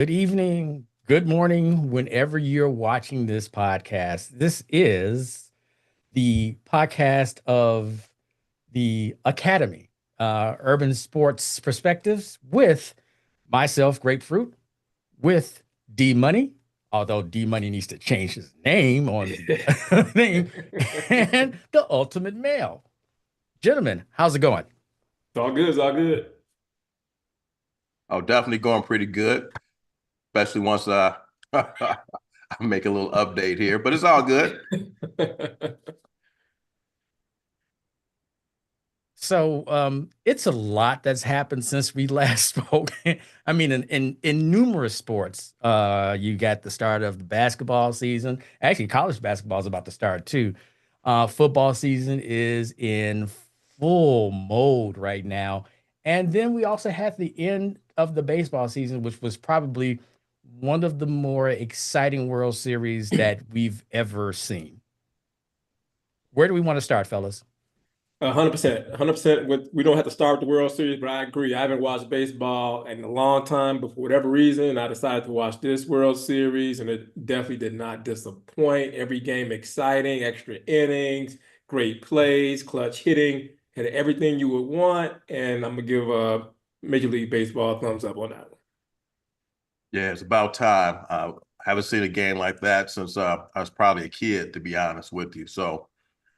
Good evening, good morning, whenever you're watching this podcast. This is the podcast of the Academy, Urban Sports Perspectives, with myself, Grapefruit, with D Money, although D Money needs to change his name on the thing, and the Ultimate Male. Gentlemen, how's it going? It's all good. It's all good. Oh, definitely going pretty good, especially once I make a little update here, but it's all good. It's a lot that's happened since we last spoke. I mean, in numerous sports, you got the start of the basketball season. Actually, college basketball is about to start too. Football season is in full mode right now, and then we also have the end of the baseball season, which was probably one of the more exciting World Series that we've ever seen. Where do we want to start, fellas? 100%. 100%. We don't have to start with the World Series, but I agree. I haven't watched baseball in a long time, but for whatever reason, I decided to watch this World Series, and it definitely did not disappoint. Every game exciting, extra innings, great plays, clutch hitting, had everything you would want. And I'm gonna give Major League Baseball a thumbs up on that one. Yeah, it's about time. I haven't seen a game like that since I was probably a kid, to be honest with you.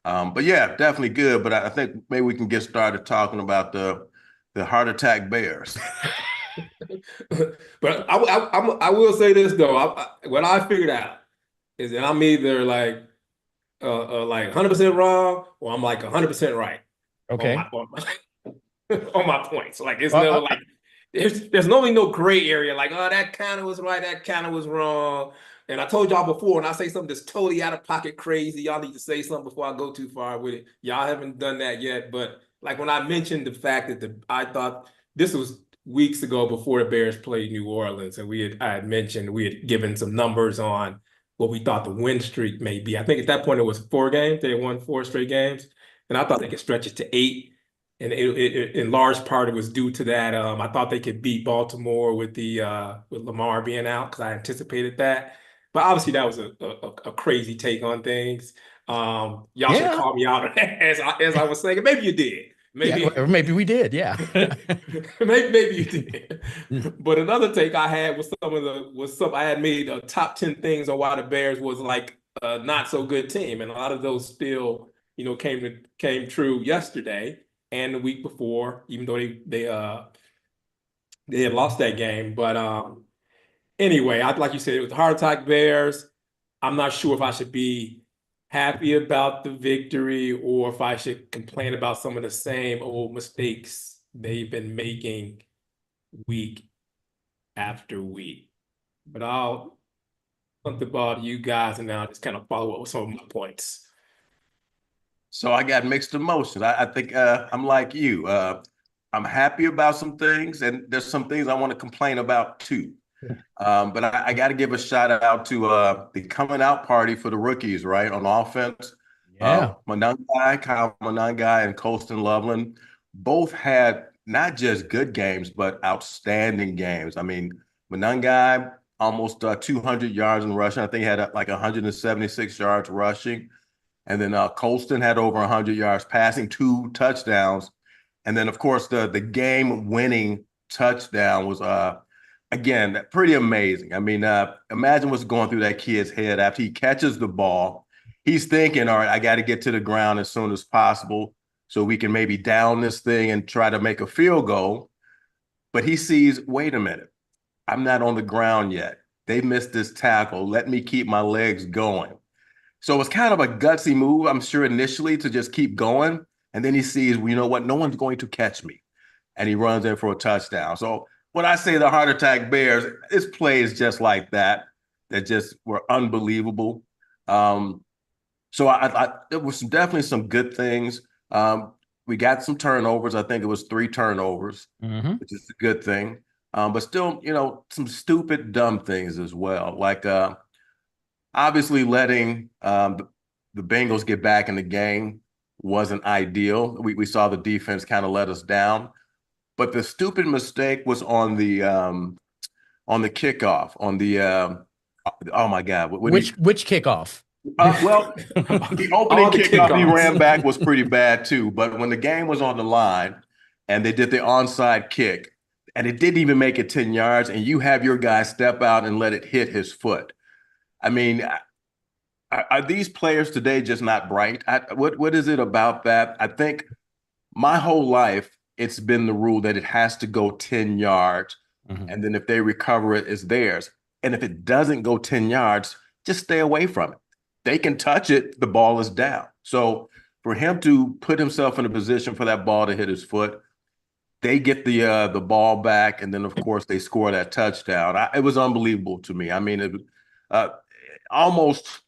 But yeah, definitely good. But I think maybe we can get started talking about the heart attack Bears. But I will say this though. What I figured out is that I'm either like 100% wrong, or I'm like 100% right on Okay. on my points. Like it's Uh, no uh, like there's normally no gray area. Like oh that kind of was right, that kind of was wrong. And I told y'all before, when I say something that's totally out of pocket, crazy, y'all need to say something before I go too far with it. Y'all haven't done that yet, but like when I mentioned the fact that I thought this was weeks ago before the Bears played New Orleans, and I had mentioned we had given some numbers on what we thought the win streak may be. I think at that point it was 4 games. They had won 4 straight games, and I thought they could stretch it to 8. And in large part, it was due to that. I thought they could beat Baltimore with with Lamar being out because I anticipated that. But obviously, that was a crazy take on things. Y'all should have yeah. called me out as I was saying. Maybe you did. Yeah, or Maybe maybe we did. Yeah. maybe you did. But another take I had was some I had made top 10 things on why the Bears was like a not so good team, and a lot of those still came true yesterday and the week before, even though they had lost that game. But anyway, I like you said, it was the heart attack Bears. I'm not sure if I should be happy about the victory or if I should complain about some of the same old mistakes they've been making week after week. But I'll punt the ball to you guys and now just kind of follow up with some of my points. So I got mixed emotions. I think I'm like you. I'm happy about some things, and there's some things I want to complain about too. But I got to give a shout out to the coming out party for the rookies, right, on offense. Yeah. Kyle Monangai, and Colston Loveland both had not just good games, but outstanding games. I mean, Monangai almost 200 yards in rushing. I think he had like 176 yards rushing. And then Colston had over 100 yards passing, 2 touchdowns. And then, of course, the game-winning touchdown was again, pretty amazing. I mean, imagine what's going through that kid's head after he catches the ball. He's thinking, all right, I got to get to the ground as soon as possible so we can maybe down this thing and try to make a field goal. But he sees, wait a minute, I'm not on the ground yet. They missed this tackle. Let me keep my legs going. So it was kind of a gutsy move, I'm sure, initially to just keep going. And then he sees, well, you know what? No one's going to catch me. And he runs in for a touchdown. So when I say the heart attack Bears, it's plays just like that that just were unbelievable. Um, so there was definitely some good things. We got some turnovers. I think it was 3 turnovers, Hmm. which is a good thing. But still, some stupid, dumb things as well. Like obviously letting the Bengals get back in the game wasn't ideal. We saw the defense kind of let us down. But the stupid mistake was on on the kickoff on the oh my God, Which kickoff? well, the opening All the kickoff he kickoffs. ran back was pretty bad too. But when the game was on the line and they did the onside kick and it didn't even make it 10 yards, and you have your guy step out and let it hit his foot. I mean, are these players today just not bright? What is it about that? I think my whole life it's been the rule that it has to go 10 yards, and then if they recover it, it's theirs. And if it doesn't go 10 yards, just stay away from it. They can touch it, the ball is down. So for him to put himself in a position for that ball to hit his foot, they get the ball back, and then of course they score that touchdown. It was unbelievable to me. I mean, it almost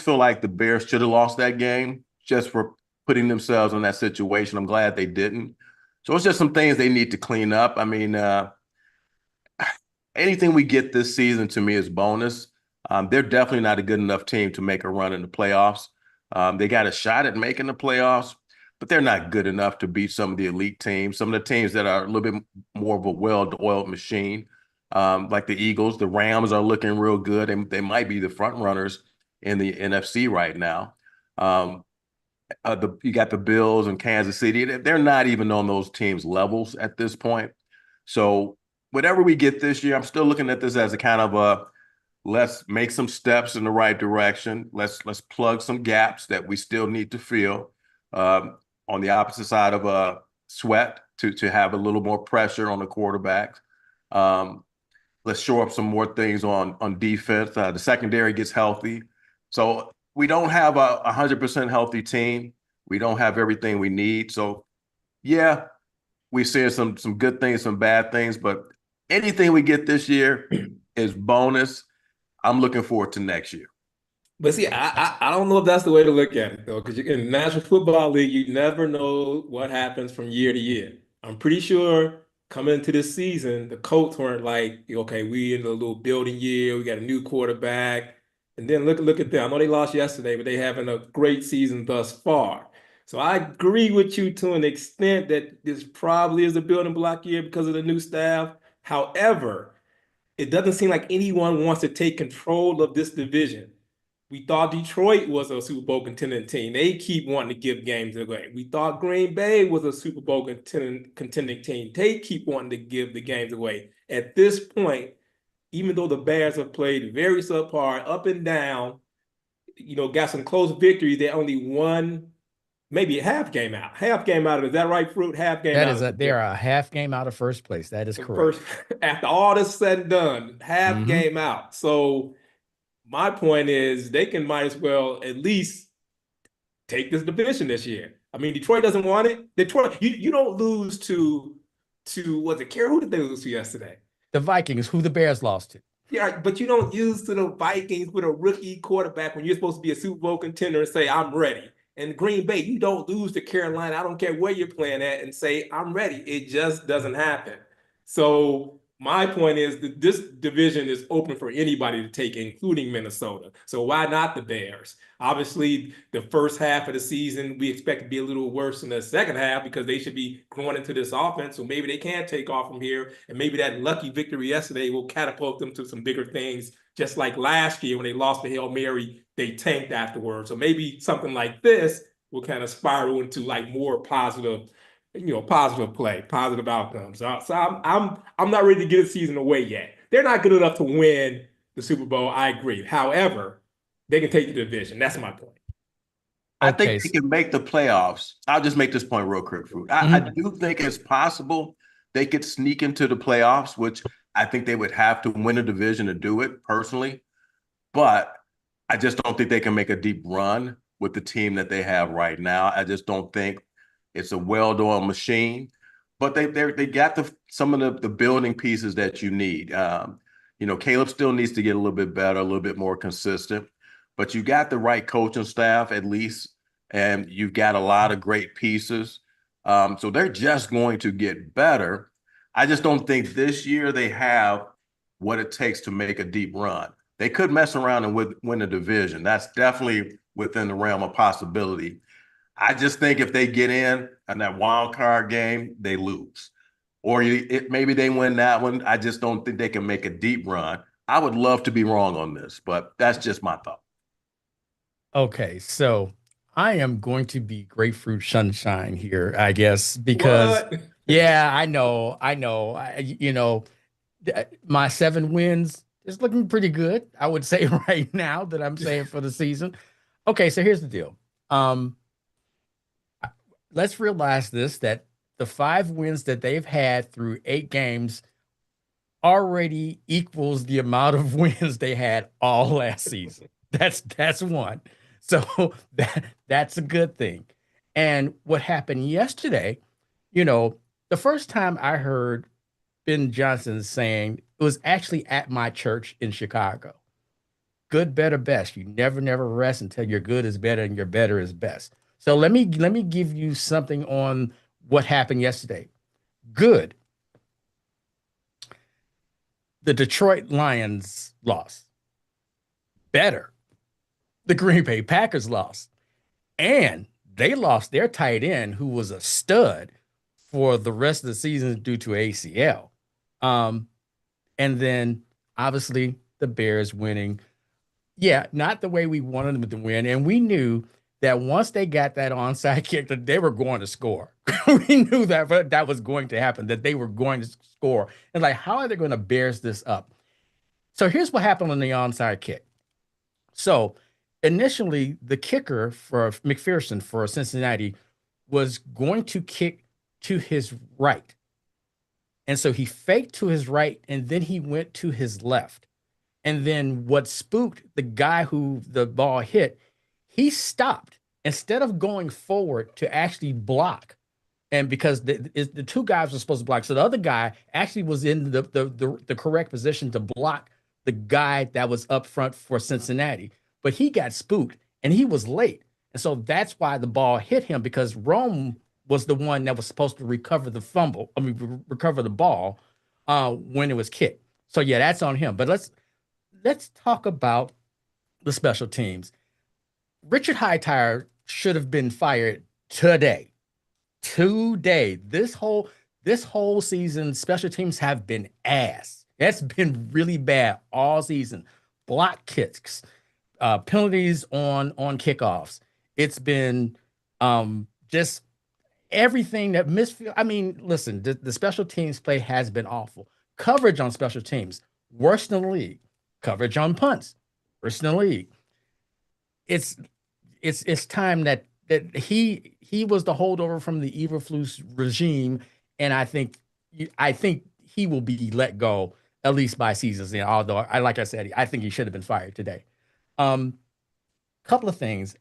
feel like the Bears should have lost that game just for putting themselves in that situation. I'm glad they didn't. So it's just some things they need to clean up. I mean, anything we get this season to me is bonus. They're definitely not a good enough team to make a run in the playoffs. They got a shot at making the playoffs, but they're not good enough to beat some of the elite teams, some of the teams that are a little bit more of a well-oiled machine, like the Eagles. The Rams are looking real good, and they might be the front runners in the NFC right now. You got the Bills and Kansas City. They're not even on those teams' levels at this point. So whatever we get this year, I'm still looking at this as a kind of a let's make some steps in the right direction. Let's plug some gaps that we still need to fill. On the opposite side of Sweat to have a little more pressure on the quarterback. Let's shore up some more things on defense. The secondary gets healthy. So we don't have a 100% healthy team. We don't have everything we need. So yeah, we're seeing some good things, some bad things, but anything we get this year is bonus. I'm looking forward to next year. But see, I don't know if that's the way to look at it, though, because in the National Football League, you never know what happens from year to year. I'm pretty sure coming into this season, the Colts weren't like, okay, we in a little building year, we got a new quarterback. And then look at them. I know they lost yesterday, but they having a great season thus far. So I agree with you to an extent that this probably is a building block year because of the new staff. However, it doesn't seem like anyone wants to take control of this division. We thought Detroit was a Super Bowl contending team. They keep wanting to give games away. We thought Green Bay was a Super Bowl contending team. They keep wanting to give the games away. At this point, even though the Bears have played very subpar, up and down, got some close victories, they only won maybe a half game out. Half game out of it. Is that right, Fruit? Half game out. They are a half game out of first place. That is correct. After all this said and done, half game out. So my point is they might as well at least take this division this year. I mean, Detroit doesn't want it. Detroit, you don't lose to what's it, Carol? Who did they lose to yesterday? The Vikings, who the Bears lost to. Yeah, but you don't lose to the Vikings with a rookie quarterback when you're supposed to be a Super Bowl contender and say, I'm ready. And Green Bay, you don't lose to Carolina. I don't care where you're playing at and say, I'm ready. It just doesn't happen. So my point is that this division is open for anybody to take, including Minnesota. So why not the Bears? Obviously, the first half of the season, we expect to be a little worse than the second half because they should be growing into this offense. So maybe they can take off from here. And maybe that lucky victory yesterday will catapult them to some bigger things. Just like last year when they lost to Hail Mary, they tanked afterwards. So maybe something like this will kind of spiral into like more positive play, positive outcomes. So I'm not ready to get a season away yet. They're not good enough to win the Super Bowl. I agree. However, they can take the division. That's my point. I think they can make the playoffs. I'll just make this point real quick, Fruit. I do think it's possible they could sneak into the playoffs, which I think they would have to win a division to do it personally. But I just don't think they can make a deep run with the team that they have right now. I just don't think it's a well-oiled machine. But they got some of the building pieces that you need. Caleb still needs to get a little bit better, a little bit more consistent. But you got the right coaching staff at least, and you've got a lot of great pieces. So they're just going to get better. I just don't think this year they have what it takes to make a deep run. They could mess around and win the division. That's definitely within the realm of possibility. I just think if they get in that wild card game, they lose. or maybe they win that one. I just don't think they can make a deep run. I would love to be wrong on this, but that's just my thought. Okay, so I am going to be grapefruit sunshine here, I guess, because What? yeah, I know, my 7 wins is looking pretty good. I would say right now that I'm saying for the season. Okay, so here's the deal. Um, let's realize this that the 5 wins that they've had through 8 games already equals the amount of wins they had all last season. That's one. So that's a good thing. And what happened yesterday, the first time I heard Ben Johnson saying it was actually at my church in Chicago. Good, better, best. You never rest until your good is better and your better is best. So let me give you something on what happened yesterday. Good. The Detroit Lions lost. Better. The Green Bay Packers lost. And they lost their tight end, who was a stud for the rest of the season due to ACL. And then obviously the Bears winning. Yeah, not the way we wanted them to win. And we knew that once they got that onside kick, that they were going to score. We knew that was going to happen, that they were going to score. And like, how are they going to Bears this up? So here's what happened on the onside kick. So initially, the kicker for McPherson for Cincinnati was going to kick to his right. And so he faked to his right, and then he went to his left. And then what spooked the guy who the ball hit, he stopped instead of going forward to actually block. And because the 2 guys were supposed to block, so the other guy actually was in the correct position to block the guy that was up front for Cincinnati. But he got spooked and he was late. And so that's why the ball hit him, because Rome was the one that was supposed to recover the recover the ball when it was kicked. So yeah, that's on him. But let's talk about the special teams. Richard Hightower should have been fired today. This whole season, special teams have been ass. That's been really bad all season. Block kicks, penalties on kickoffs. It's been just everything that misfield. I mean, listen, the special teams play has been awful. Coverage on special teams, worse than the league. Coverage on punts, worse than the league. It's time that he was the holdover from the Eberflus regime, and I think he will be let go at least by season's end. Although, like I said, I think he should have been fired today. Couple of things.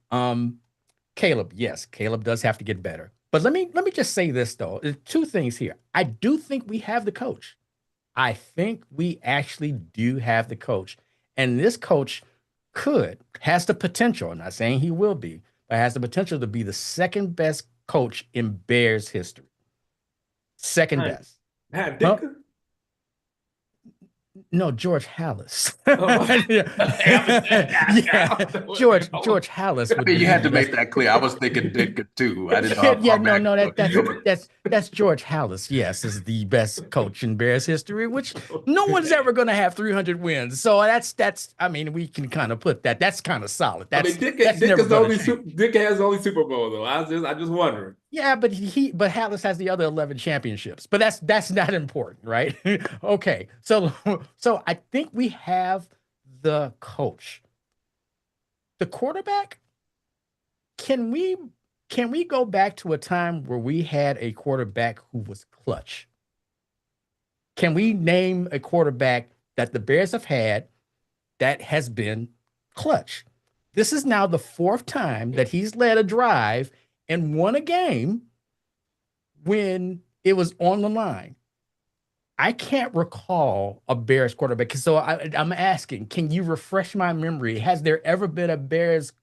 Caleb, yes, Caleb does have to get better. But let me just say this though. There's 2 things here. I do think we have the coach. I think we actually do have the coach. And this coach has the potential, I'm not saying he will be, but has the potential to be the second best coach in Bears history. Second best. Pat Ditka? No, George Halas. Oh. Yeah, George Halas. I mean, you had to make that clear. I was thinking Ditka too. I didn't know. Yeah, no, that's George Halas. Yes, is the best coach in Bears history, which no one's ever going to have 300 wins. So that's. I mean, we can kind of put that. That's kind of solid. Ditka has only Super Bowl though. I just wondering. Yeah, but Halas has the other 11 championships. But that's not important, right? Okay, so I think we have the coach. The quarterback, can we go back to a time where we had a quarterback who was clutch? Can we name a quarterback that the Bears have had that has been clutch? This is now the 4th time that he's led a drive and won a game when it was on the line. I can't recall a Bears quarterback. So I'm asking, can you refresh my memory? Has there ever been a Bears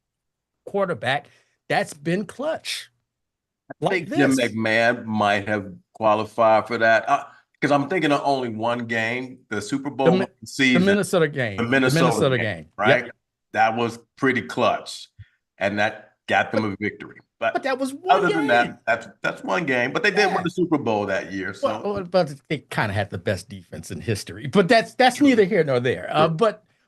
quarterback that's been clutch? I think Jim McMahon might have qualified for that. Because I'm thinking of only one game, the Super Bowl season. The Minnesota game. The Minnesota game, right? Yep. That was pretty clutch. And that got them a victory. But that was one other than game. that's one game. But they did win Yeah. the Super Bowl that year. So But they kind of had the best defense in history. But that's neither here nor there.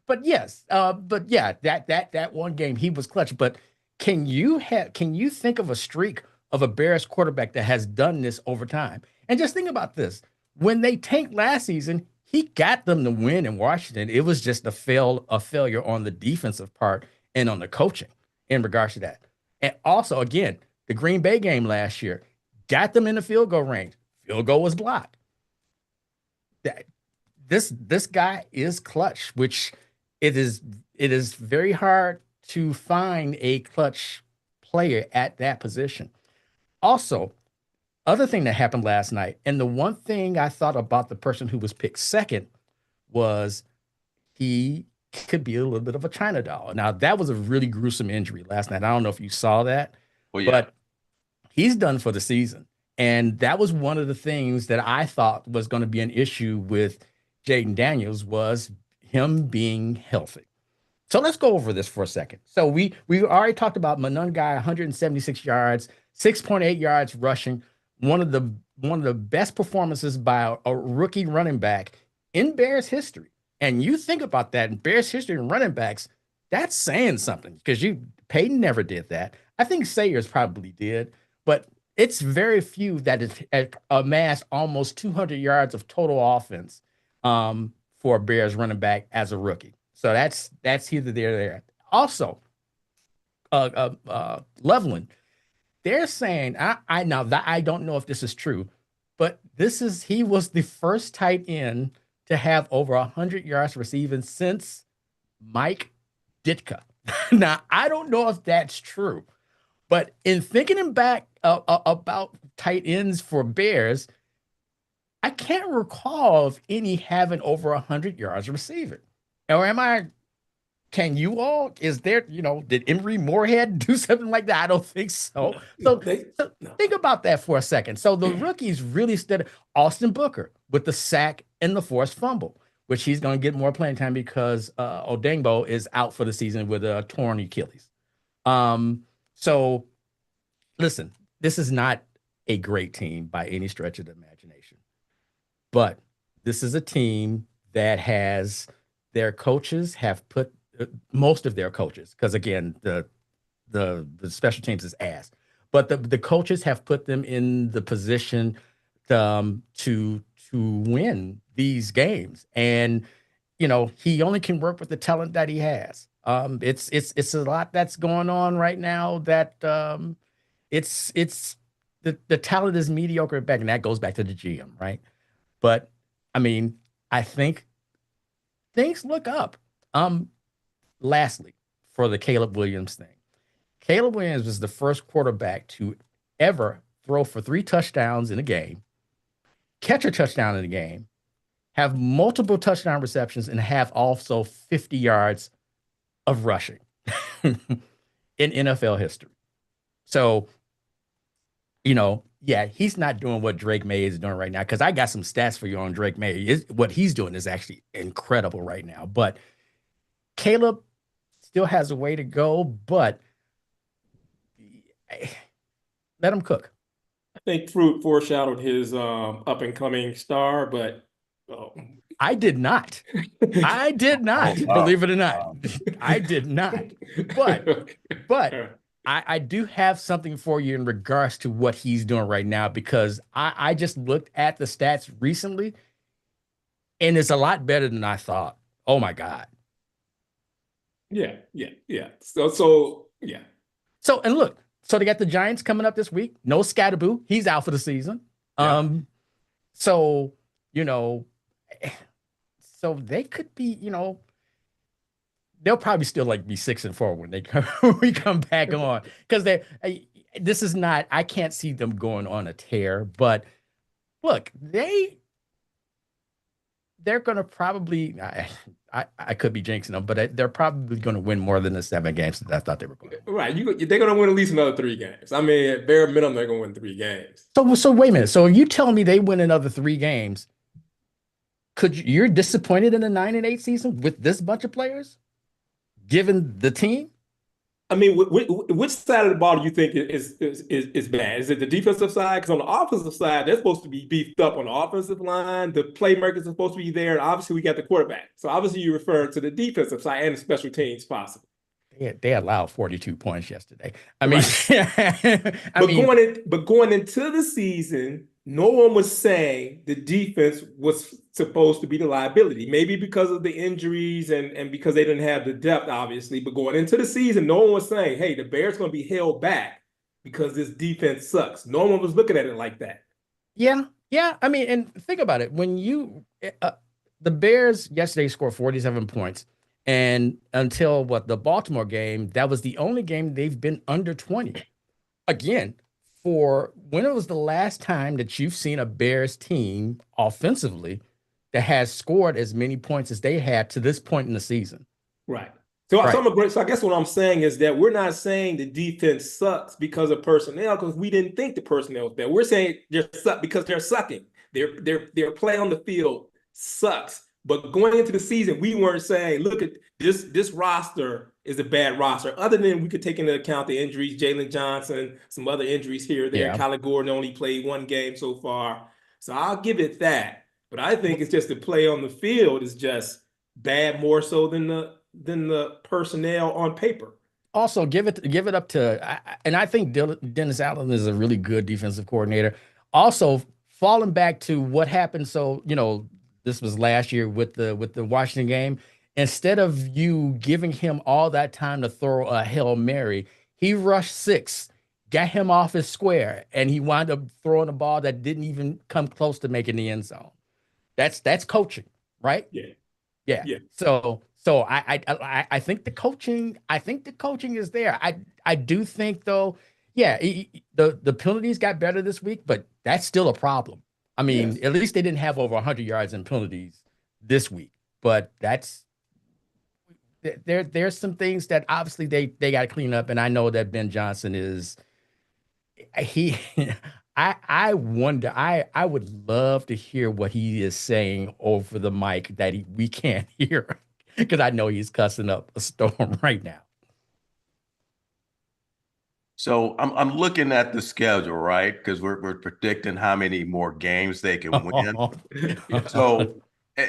But yes, but yeah, that one game he was clutch. But can you think of a streak of a Bears quarterback that has done this over time? And just think about this: when they tanked last season, he got them to win in Washington. It was just a failure on the defensive part and on the coaching in regards to that. And also, again, the Green Bay game last year got them in the field goal range. Field goal was blocked. That this guy is clutch, which it is very hard to find a clutch player at that position. Also, other thing that happened last night, and the one thing I thought about the person who was picked second was he could be a little bit of a China doll. Now, that was a really gruesome injury last night. I don't know if you saw that, but he's done for the season. And that was one of the things that I thought was going to be an issue with Jayden Daniels was him being healthy. So let's go over this for a second. So we already talked about Monangai, 176 yards, 6.8 yards rushing, one of the best performances by a rookie running back in Bears history. And you think about that in Bears history and running backs, that's saying something because Peyton never did that. I think Sayers probably did, but it's very few that has amassed almost 200 yards of total offense for a Bears running back as a rookie. So that's either there or there. Also, Loveland, they're saying I don't know if this is true, but he was the first tight end to have over 100 yards receiving since Mike Ditka. Now, I don't know if that's true, but in thinking back about tight ends for Bears, I can't recall of any having over 100 yards receiving. Or can you all? Is there, did Emory Moorhead do something like that? I don't think so. So think about that for a second. So the rookies really stood. Austin Booker with the sack and the forced fumble, which he's going to get more playing time because Odengbo is out for the season with a torn Achilles. So listen, this is not a great team by any stretch of the imagination, but this is a team that has their coaches have put most of their coaches, because again, the special teams is ass, but the coaches have put them in the position to win these games. And he only can work with the talent that he has. It's a lot that's going on right now that it's the talent is mediocre back, and that goes back to the GM, right? But I mean, I think things look up. Lastly, for the Caleb Williams thing, Caleb Williams was the first quarterback to ever throw for 3 touchdowns in a game, catch a touchdown in a game, have multiple touchdown receptions, and have also 50 yards of rushing in NFL history. So, yeah, he's not doing what Drake May is doing right now, because I got some stats for you on Drake May. What he's doing is actually incredible right now. But Caleb still has a way to go, but let him cook. I think Fruit foreshadowed his up and coming star, but I did not. I did not, believe it or not. I did not. But I do have something for you in regards to what he's doing right now, because I just looked at the stats recently, and it's a lot better than I thought. Oh my God. Yeah. So yeah. So, and look, so they got the Giants coming up this week. No Scatterboo. He's out for the season. Yeah. So, so they could be, they'll probably still be 6-4 when we come back on, because this is not, I can't see them going on a tear, but look, they're going to probably, I could be jinxing them, but they're probably going to win more than the 7 games that I thought they were going to win. Right. They're going to win at least another 3 games. I mean, at bare minimum, they're going to win 3 games. So wait a minute. So if you tell me they win another 3 games, you're disappointed in a 9-8 season with this bunch of players, given the team? I mean, which side of the ball do you think is bad? Is it the defensive side? Because on the offensive side, they're supposed to be beefed up on the offensive line. The playmakers are supposed to be there, and obviously we got the quarterback. So obviously you refer to the defensive side and the special teams possible. They allowed 42 points yesterday. I mean, right. But going into the season, no one was saying the defense was supposed to be the liability. Maybe because of the injuries and because they didn't have the depth, obviously. But going into the season, no one was saying, hey, the Bears going to be held back because this defense sucks. No one was looking at it like that. Yeah. I mean, and think about it. When the Bears yesterday scored 47 points. And until the Baltimore game, that was the only game they've been under 20. Again, for when it was the last time that you've seen a Bears team offensively that has scored as many points as they had to this point in the season. Right. So I guess what I'm saying is that we're not saying the defense sucks because of personnel, because we didn't think the personnel was bad. We're saying they're suck because they're sucking. Their play on the field sucks. But going into the season, we weren't saying, look at this roster is a bad roster. Other than we could take into account the injuries, Jalen Johnson, some other injuries here or there. Yeah. Kyler Gordon only played one game so far. So I'll give it that. But I think it's just the play on the field is just bad more so than the personnel on paper. Also, give it up to, and I think Dennis Allen is a really good defensive coordinator. Also, falling back to what happened. So, this was last year with the Washington game. Instead of you giving him all that time to throw a Hail Mary, he rushed 6, got him off his square, and he wound up throwing a ball that didn't even come close to making the end zone. That's coaching, right? Yeah. So I think the coaching is there. I do think though, the penalties got better this week, but that's still a problem. I mean, At least they didn't have over 100 yards in penalties this week, but there's some things that obviously they got to clean up. And I know that Ben Johnson I wonder, I would love to hear what he is saying over the mic that we can't hear, because I know he's cussing up a storm right now. So I'm looking at the schedule, right? Because we're predicting how many more games they can win. So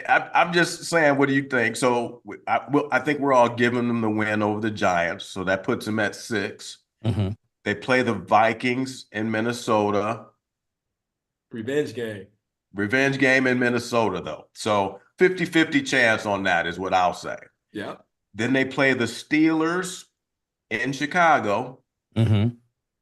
I'm just saying, what do you think? So I think we're all giving them the win over the Giants. So that puts them at 6. Mm-hmm. They play the Vikings in Minnesota. Revenge game in Minnesota, though. So 50-50 chance on that is what I'll say. Yeah. Then they play the Steelers in Chicago. Mm-hmm.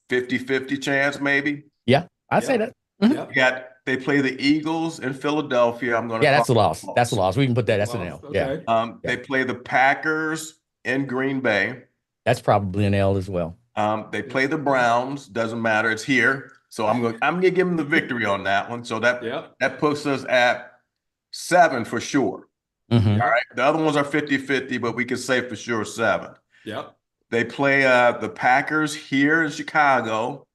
50-50 chance, maybe. Yeah, I'd say that. Mm-hmm. They play the Eagles in Philadelphia. That's a loss. That's a loss. We can put that. That's an L. Okay. Yeah. They play the Packers in Green Bay. That's probably an L as well. They play the Browns. Doesn't matter. It's here. So I'm gonna give them the victory on that one. So that puts us at 7 for sure. Mm-hmm. All right. The other ones are 50-50, but we can say for sure 7. Yep. They play the Packers here in Chicago,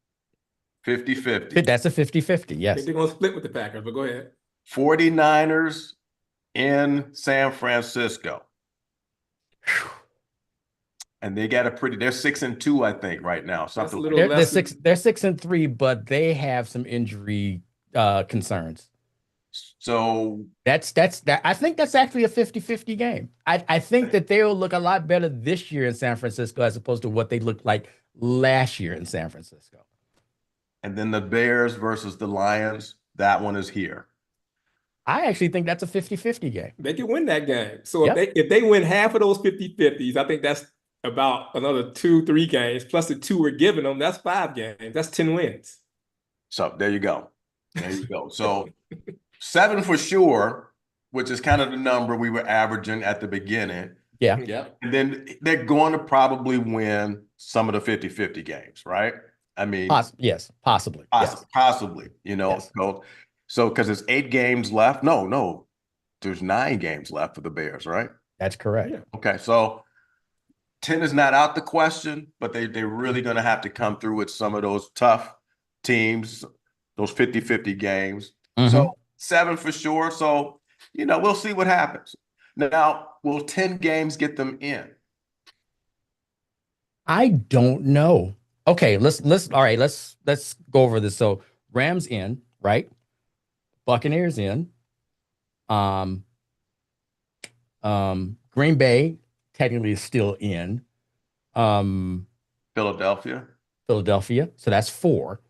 50-50. That's a 50-50, yes. I think they're going to split with the Packers, but go ahead. 49ers in San Francisco. Whew. And they got they're 6-2, I think, right now. Something they're 6-3, but they have some injury concerns. So that's I think that's actually a 50-50 game. I think that they'll look a lot better this year in San Francisco as opposed to what they looked like last year in San Francisco. And then the Bears versus the Lions, that one is here. I actually think that's a 50-50 game. They can win that game. So if they win half of those 50-50s, I think that's about another 2-3 games plus the 2 we're giving them. That's 5 games. That's 10 wins. So there you go. So 7 for sure, which is kind of the number we were averaging at the beginning. Yeah. And then they're going to probably win some of the 50-50 games, right? I mean, yes, possibly. Possibly, Yes. So because there's 8 games left. No, there's 9 games left for the Bears, right? That's correct. Yeah. Okay, so 10 is not out the question, but they're really going to have to come through with some of those tough teams, those 50-50 games. Mm-hmm. So 7 for sure. So, we'll see what happens. Now, will 10 games get them in? I don't know. Okay, all right, let's go over this. So Rams in, right? Buccaneers in. Um, Green Bay technically is still in. Um, Philadelphia. Philadelphia. So that's four.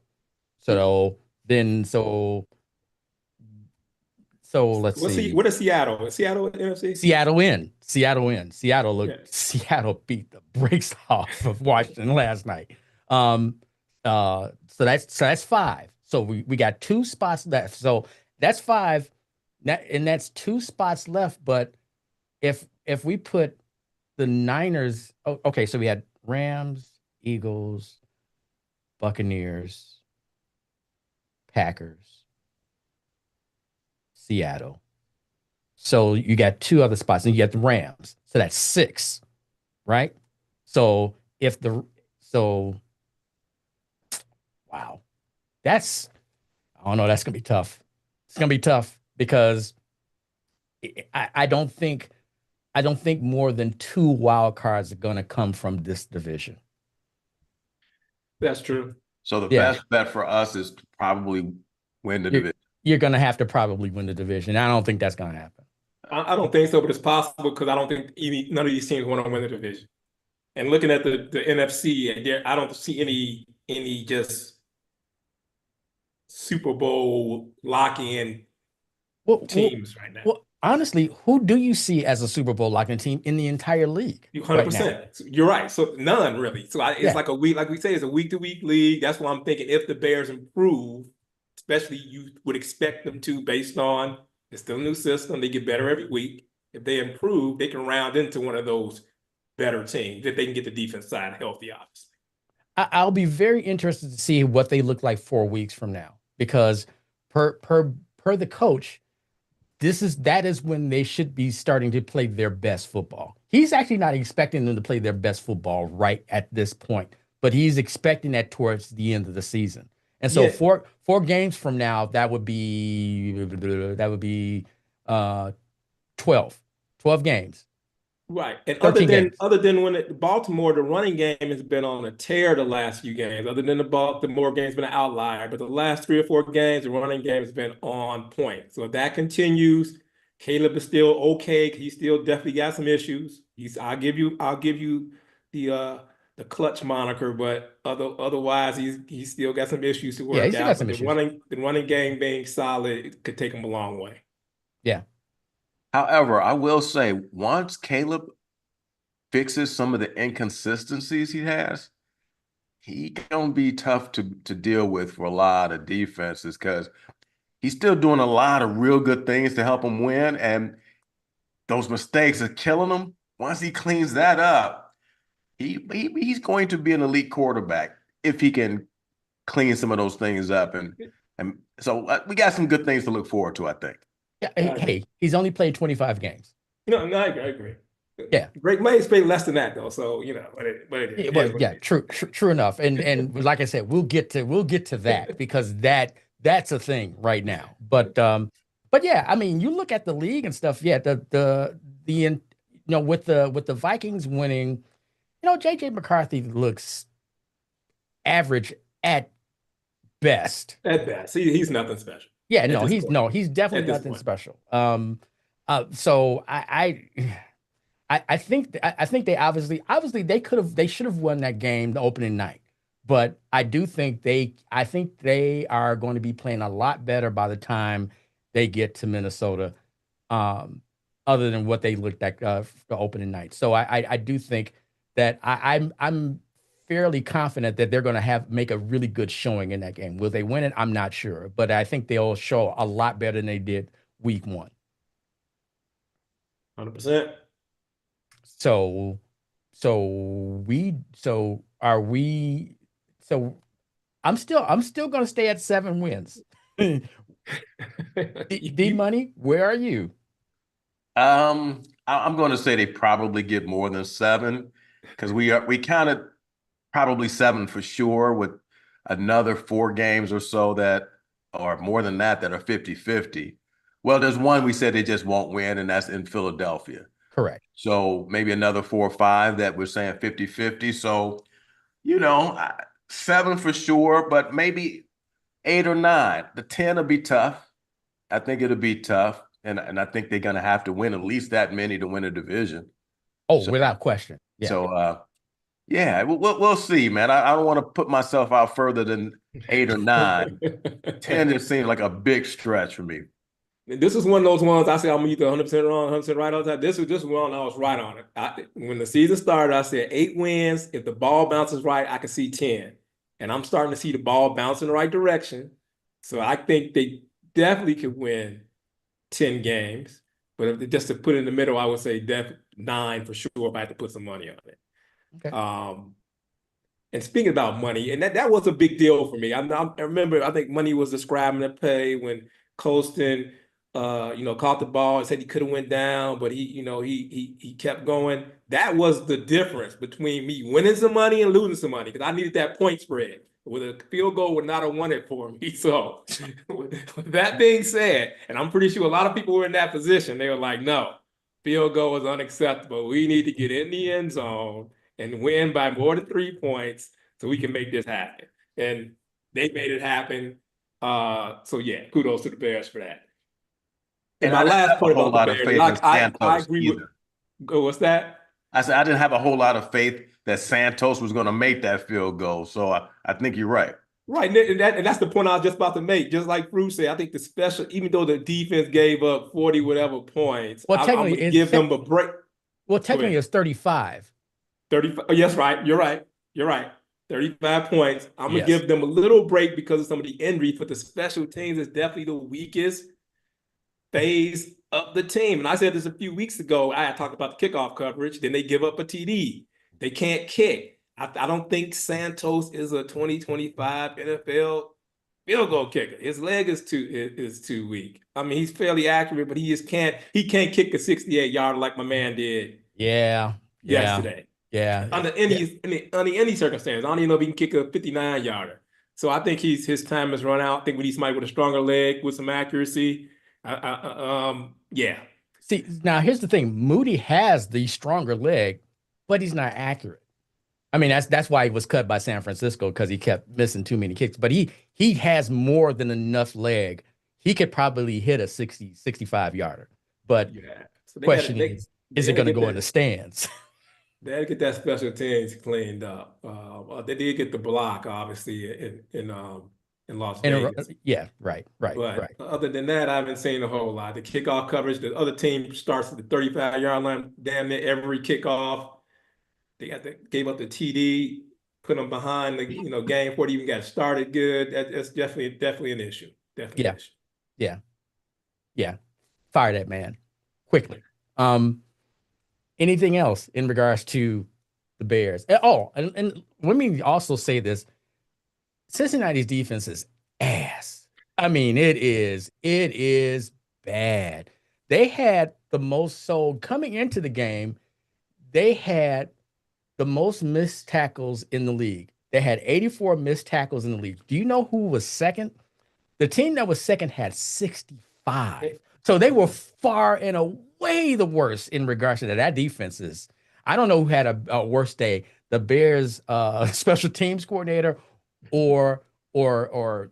So then so let's see. What is Seattle? Is Seattle in NFC? Seattle in. Seattle in. Yeah. Seattle beat the brakes off of Washington last night. So that's five. So we got two spots left. So that's five. And that's two spots left. But if we put the Niners, oh, okay, so we had Rams, Eagles, Buccaneers, Packers, Seattle. So you got two other spots, and you got the Rams. So that's six, right? So if the so wow, that's I don't know. That's gonna be tough. It's gonna be tough because I don't think more than two wild cards are gonna come from this division. That's true. So the Yeah, best bet for us is to probably win the you're division. you're gonna have to probably win the division. I don't think that's gonna happen. I don't think so, but it's possible because I don't think none of these teams want to win the division. And looking at the NFC, and I don't see any just Super Bowl lock-in Well, well, teams right now. well, honestly, who do you see as a Super Bowl locking team in the entire league You right now? 100%. You're right. So none really. So it's Yeah, like a week, like we say, it's a week-to-week league. That's why I'm thinking if the Bears improve, especially you would expect them to based on it's still a new system. They get better every week. If they improve, they can round into one of those better teams if they can get the defense side healthy, obviously. I'll be very interested to see what they look like 4 weeks from now because per the coach, that is when they should be starting to play their best football. He's actually not expecting them to play their best football right at this point, but he's expecting that towards the end of the season. And so Yeah, four games from now, that would be uh 12. 12 games, right. And 13 games. other than when Baltimore, the running game has been on a tear the last few games. Other than the Baltimore game's been an outlier, but the last 3 or 4 games, the running game has been on point. So if that continues, Caleb is still okay. He still definitely got some issues. I'll give you the clutch moniker, but otherwise he's still got some issues to Yeah, work he's still got out. But some the issues. running game being solid it could take him a long way. Yeah. However, I will say once Caleb fixes some of the inconsistencies he has, he gonna be tough to deal with for a lot of defenses because he's still doing a lot of real good things to help him win, and those mistakes are killing him. Once he cleans that up, he's going to be an elite quarterback if he can clean some of those things up, and so we got some good things to look forward to, I think. Yeah. Hey, he's only played 25 games. No, I agree. Yeah. Great May paid less than that though, so but it Yeah, is well, what yeah, it is. true enough. And like I said, we'll get to that because that's a thing right now. But yeah, I mean, you look at the league and stuff. Yeah, with the Vikings winning, JJ McCarthy looks average at best. At best, he's nothing special Yeah, at no, this he's point. no, he's At definitely this nothing point, special. So I think they obviously they should have won that game the opening night, but I think they are going to be playing a lot better by the time they get to Minnesota, um, other than what they looked like the opening night. So I do think that I'm fairly confident that they're going to make a really good showing in that game. Will they win it? I'm not sure, but I think they'll show a lot better than they did week one. 100%. So, so are we, so I'm still going to stay at 7 wins. D Money, where are you? I'm going to say they probably get more than 7 because we counted probably 7 for sure with another 4 games or so that or more than that are 50-50. Well, there's one we said they just won't win, and that's in Philadelphia. Correct. So maybe another 4 or 5 that we're saying 50-50. So you know, 7 for sure, but maybe 8 or 9. The 10 will be tough. I think it'll be tough, and I think they're gonna have to win at least that many to win a division. Oh, So, without question. Yeah. so yeah, we'll see, man. I don't want to put myself out further than 8 or 9. 10 just seems like a big stretch for me. This is one of those ones I say I'm either 100% wrong, 100% right all the time. This was just one I was right on it. When the season started, I said 8 wins. If the ball bounces right, I can see 10. And I'm starting to see the ball bounce in the right direction. So I think they definitely could win 10 games. But if just to put it in the middle, I would say 9 for sure if I had to put some money on it. Okay. And speaking about money, and that was a big deal for me. I remember, I think money was describing the play when Colston, caught the ball and said he could have went down, but he kept going. That was the difference between me winning some money and losing some money because I needed that point spread. With a field goal would not have won it for me. So with that being said, and I'm pretty sure a lot of people were in that position, they were like, no, field goal is unacceptable. We need to get in the end zone and win by more than 3 points so we can make this happen. And they made it happen. So yeah, kudos to the Bears for that. And my last point about the Bears, I agree with. What's that? I said I didn't have a whole lot of faith that Santos was going to make that field goal. So I think you're right. Right, and that's the point I was just about to make. Just like Bruce said, I think the special, even though the defense gave up 40 whatever points, well, I'm going to give them a break. Well, technically it's 35. 35. Oh, yes, right. You're right. 35 points. I'm going to give them a little break because of some of the injuries, but the special teams is definitely the weakest phase of the team. And I said this a few weeks ago. I had talked about the kickoff coverage. Then they give up a TD. They can't kick. I don't think Santos is a 2025 NFL field goal kicker. His leg is too weak. I mean, he's fairly accurate, but he can't kick a 68-yarder like my man did. Yesterday. Yeah. Under any circumstance. I don't even know if he can kick a 59-yarder. So I think his time has run out. I think we need somebody with a stronger leg with some accuracy. Yeah. See, now here's the thing. Moody has the stronger leg, but he's not accurate. I mean, that's why he was cut by San Francisco, because he kept missing too many kicks. But he has more than enough leg. He could probably hit a 60, 65-yarder. But the question is it going to go in the stands? They had to get that special teams cleaned up. They did get the block, obviously, in Las Vegas. Right. But other than that, I haven't seen a whole lot. The kickoff coverage, the other team starts at the 35-yard line, damn near every kickoff. They gave up the TD, put them behind the game before they even got started good. That's definitely an issue. Definitely an issue. Yeah. Fire that man quickly. Anything else in regards to the Bears? Oh, and let me also say this. Cincinnati's defense is ass. I mean, it is bad. They had the most sold coming into the game. They had the most missed tackles in the league. They had 84 missed tackles in the league. Do you know who was second? The team that was second had 65. So they were far and away the worst in regards to that. That defense is, I don't know who had a worse day, the Bears special teams coordinator or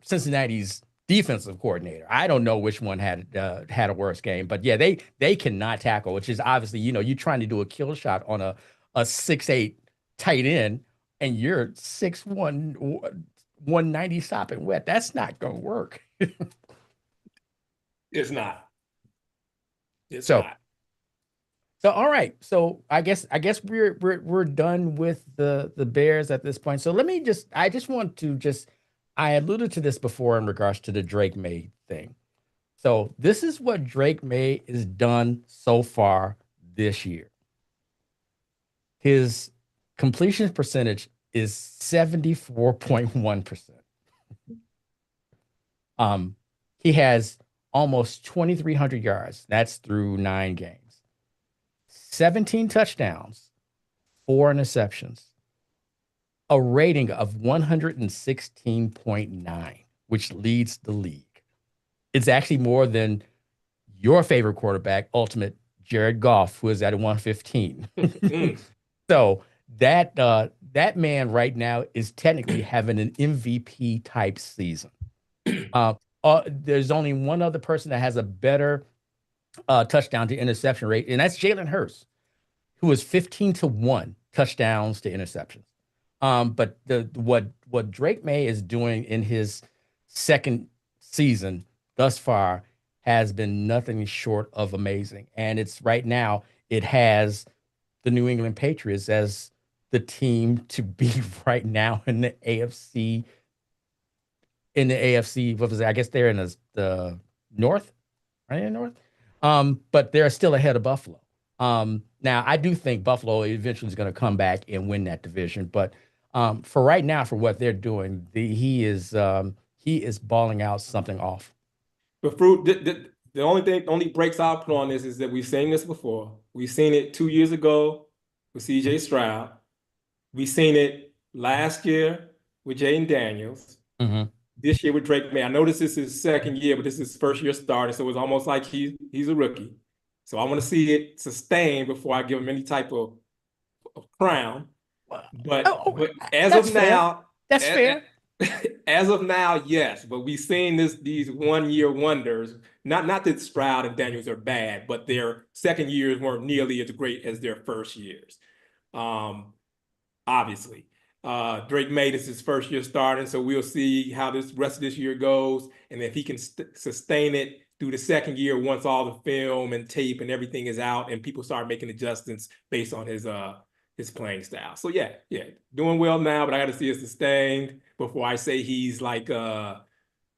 Cincinnati's defensive coordinator. I don't know which one had a worse game, but yeah, they cannot tackle, which is obviously, you're trying to do a kill shot on a 6'8" tight end and you're 6'1", 190 sopping wet. That's not going to work. It's not. So all right. So I guess we're done with the Bears at this point. So I just want to I alluded to this before in regards to the Drake May thing. So this is what Drake May has done so far this year. His completion percentage is 74.1%. He has almost 2,300 yards. That's through 9 games. 17 touchdowns, 4 interceptions, a rating of 116.9, which leads the league. It's actually more than your favorite quarterback, Jared Goff, who is at 115. So that that man right now is technically having an MVP type season. Uh, there's only one other person that has a better touchdown to interception rate, and that's Jalen Hurts, who is 15-1 touchdowns to interceptions. But what Drake May is doing in his second season thus far has been nothing short of amazing. And it's right now, it has the New England Patriots as the team to beat right now in the AFC. What was it? I guess they're in the North, right in the North. But they're still ahead of Buffalo. Now I do think Buffalo eventually is going to come back and win that division. But for right now, for what they're doing, he is balling out something off. But Fruit, the only breaks I'll put on this is that we've seen this before. We've seen it 2 years ago with CJ Stroud. We've seen it last year with Jaden Daniels. Mm-hmm. This year with Drake May. I know this is his second year, but this is his first year starting, so it's almost like he's a rookie. So I want to see it sustained before I give him any type of crown. But as of now, that's fair. As of now, yes. But we've seen these 1 year wonders. Not that Stroud and Daniels are bad, but their second years weren't nearly as great as their first years. Obviously. Drake May is his first year starting, so we'll see how this rest of this year goes, and if he can sustain it through the second year once all the film and tape and everything is out, and people start making adjustments based on his playing style. So yeah, doing well now, but I got to see it sustained before I say he's like, because